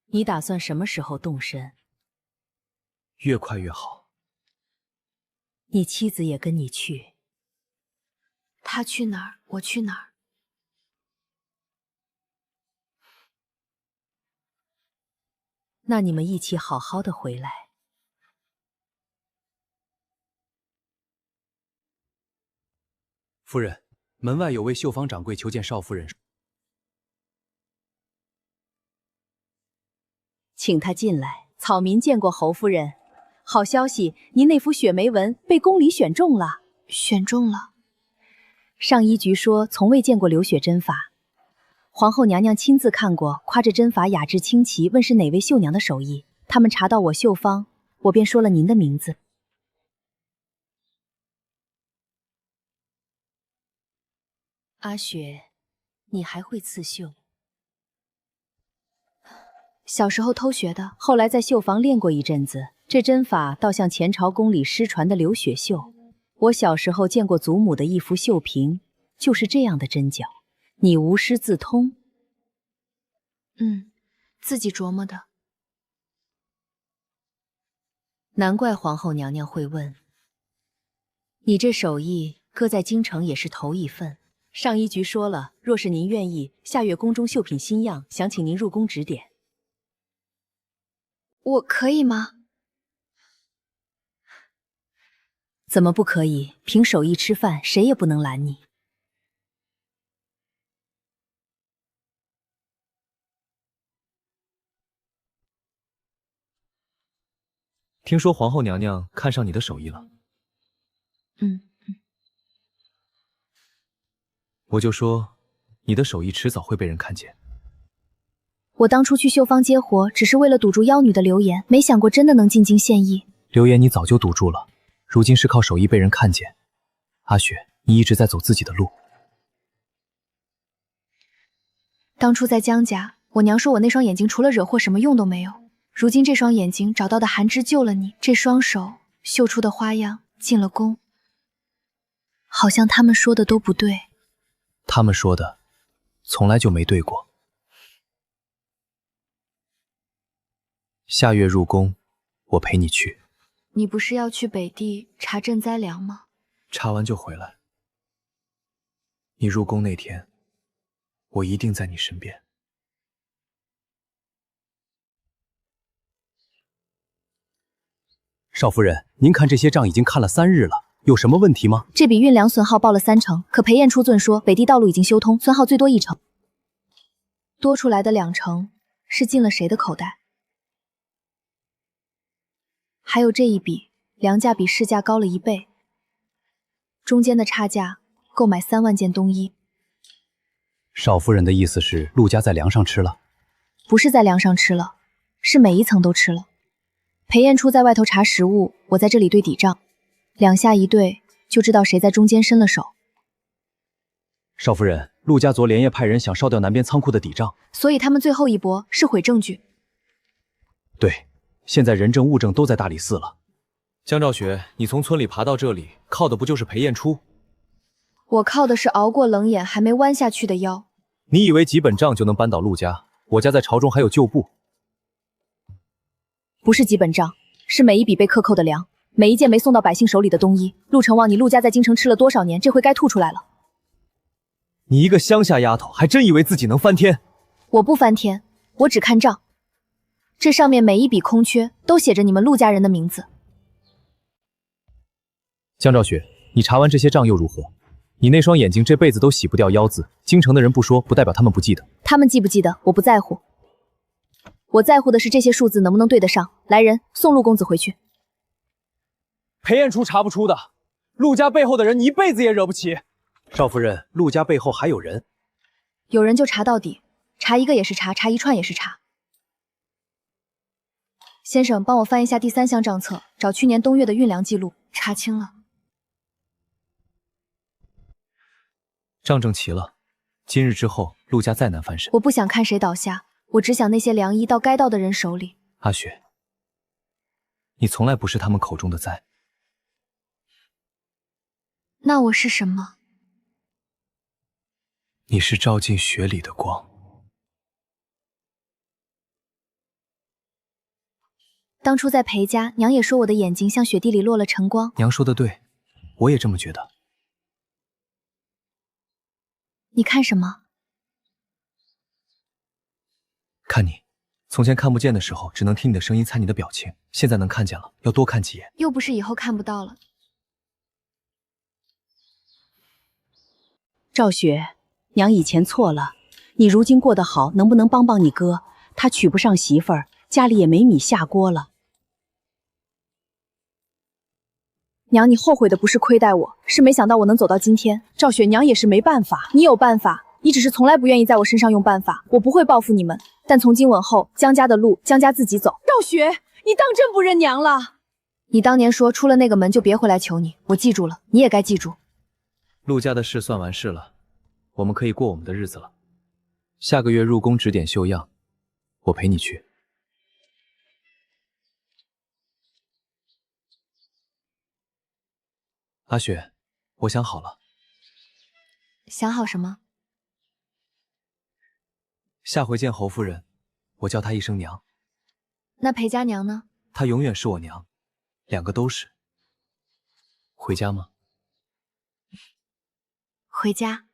[SPEAKER 2] 你打算什么时候动身？
[SPEAKER 3] 越快越好。
[SPEAKER 2] 你妻子也跟你去。
[SPEAKER 1] 他去哪儿，我去哪儿。
[SPEAKER 2] 那你们一起好好的回来。
[SPEAKER 3] 夫人，门外有位绣坊掌柜求见少夫人。
[SPEAKER 2] 请他进来。草民见过侯夫人。好消息，您那幅雪梅纹被宫里选中了。
[SPEAKER 1] 选中了？
[SPEAKER 2] 上医局说从未见过流血针法，皇后娘娘亲自看过，夸这针法雅致清奇，问是哪位绣娘的手艺。他们查到我绣坊，我便说了您的名字。阿雪，你还会刺绣？
[SPEAKER 1] 小时候偷学的，
[SPEAKER 2] 后来在绣坊练过一阵子。这针法倒像前朝宫里失传的流血绣。我小时候见过祖母的一幅绣屏，就是这样的针脚。你无师自通？
[SPEAKER 1] 自己琢磨的。
[SPEAKER 2] 难怪皇后娘娘会问。你这手艺搁在京城也是头一份。上医局说了，若是您愿意，下月宫中绣品新样，想请您入宫指点。
[SPEAKER 1] 我可以吗？
[SPEAKER 2] 怎么不可以？凭手艺吃饭，谁也不能拦你。
[SPEAKER 3] 听说皇后娘娘看上你的手艺了。我就说，你的手艺迟早会被人看见。
[SPEAKER 1] 我当初去绣坊接活，只是为了堵住妖女的流言，没想过真的能进京献艺。
[SPEAKER 3] 流言你早就堵住了，如今是靠手艺被人看见。阿雪，你一直在走自己的路。
[SPEAKER 1] 当初在江家，我娘说我那双眼睛除了惹祸什么用都没有。如今这双眼睛找到的寒枝救了你，这双手绣出的花样进了宫，好像他们说的都不对。
[SPEAKER 3] 他们说的从来就没对过。下月入宫，我陪你去。
[SPEAKER 1] 你不是要去北地查赈灾粮吗？
[SPEAKER 3] 查完就回来。你入宫那天，我一定在你身边。少夫人，您看这些账已经看了3日了，有什么问题吗？
[SPEAKER 1] 这笔运粮损耗报了3成，可裴彦初尊说北地道路已经修通，损耗最多1成，多出来的2成是进了谁的口袋？还有这一笔粮价比市价高了1倍，中间的差价购买3万件冬衣。
[SPEAKER 3] 少夫人的意思是陆家在粮上吃了？
[SPEAKER 1] 不是在粮上吃了，是每一层都吃了。裴彦初在外头查实物，我在这里对抵账，2下一对就知道谁在中间伸了手。
[SPEAKER 3] 少夫人，陆家昨连夜派人想烧掉南边仓库的抵账，
[SPEAKER 1] 所以他们最后一搏是毁证据。
[SPEAKER 3] 对，现在人证物证都在大理寺了。
[SPEAKER 7] 江兆雪，你从村里爬到这里，靠的不就是裴彦初？
[SPEAKER 1] 我靠的是熬过冷眼还没弯下去的腰。
[SPEAKER 3] 你以为几本账就能扳倒陆家？我家在朝中还有旧部。
[SPEAKER 1] 不是几本账，是每一笔被克扣的粮，每一件没送到百姓手里的冬衣。陆成旺，你陆家在京城吃了多少年？这回该吐出来了。
[SPEAKER 3] 你一个乡下丫头，还真以为自己能翻天？
[SPEAKER 1] 我不翻天，我只看账。这上面每一笔空缺都写着你们陆家人的名字。
[SPEAKER 3] 江兆雪，你查完这些账又如何？你那双眼睛这辈子都洗不掉妖字，京城的人不说，不代表他们不记得。
[SPEAKER 1] 他们记不记得，我不在乎。我在乎的是这些数字能不能对得上。来人，送陆公子回去。
[SPEAKER 4] 裴彦初查不出的，陆家背后的人你一辈子也惹不起。
[SPEAKER 3] 少夫人，陆家背后还有人。
[SPEAKER 1] 有人就查到底，查一个也是查，查一串也是查。先生，帮我翻一下第3项账册，找去年冬月的运粮记录，查清了。
[SPEAKER 3] 账正齐了，今日之后，陆家再难翻身。
[SPEAKER 1] 我不想看谁倒下，我只想那些粮衣到该到的人手里。
[SPEAKER 3] 阿雪，你从来不是他们口中的灾。
[SPEAKER 1] 那我是什么？
[SPEAKER 3] 你是照进雪里的光。
[SPEAKER 1] 当初在裴家，娘也说我的眼睛像雪地里落了晨光。
[SPEAKER 3] 娘说的对，我也这么觉得。
[SPEAKER 1] 你看什么？
[SPEAKER 3] 看你，从前看不见的时候，只能听你的声音，猜你的表情，现在能看见了，要多看几眼。
[SPEAKER 1] 又不是以后看不到了。
[SPEAKER 2] 赵雪，娘以前错了，你如今过得好，能不能帮帮你哥？他娶不上媳妇儿，家里也没米下锅了。娘，你后悔的不是亏待我，是没想到我能走到今天。赵雪，娘也是没办法，你有办法，你只是从来不愿意在我身上用办法。我不会报复你们，但从今往后，江家的路，江家自己走。赵雪，你当真不认娘了？
[SPEAKER 1] 你当年说出了那个门就别回来求你，我记住了，你也该记住。
[SPEAKER 3] 陆家的事算完事了，我们可以过我们的日子了。下个月入宫指点绣样，我陪你去。阿雪，我想好了。
[SPEAKER 1] 想好什么？
[SPEAKER 3] 下回见侯夫人，我叫她一声娘。
[SPEAKER 1] 那裴家娘呢？
[SPEAKER 3] 她永远是我娘，2个都是。回家吗？
[SPEAKER 1] 回家。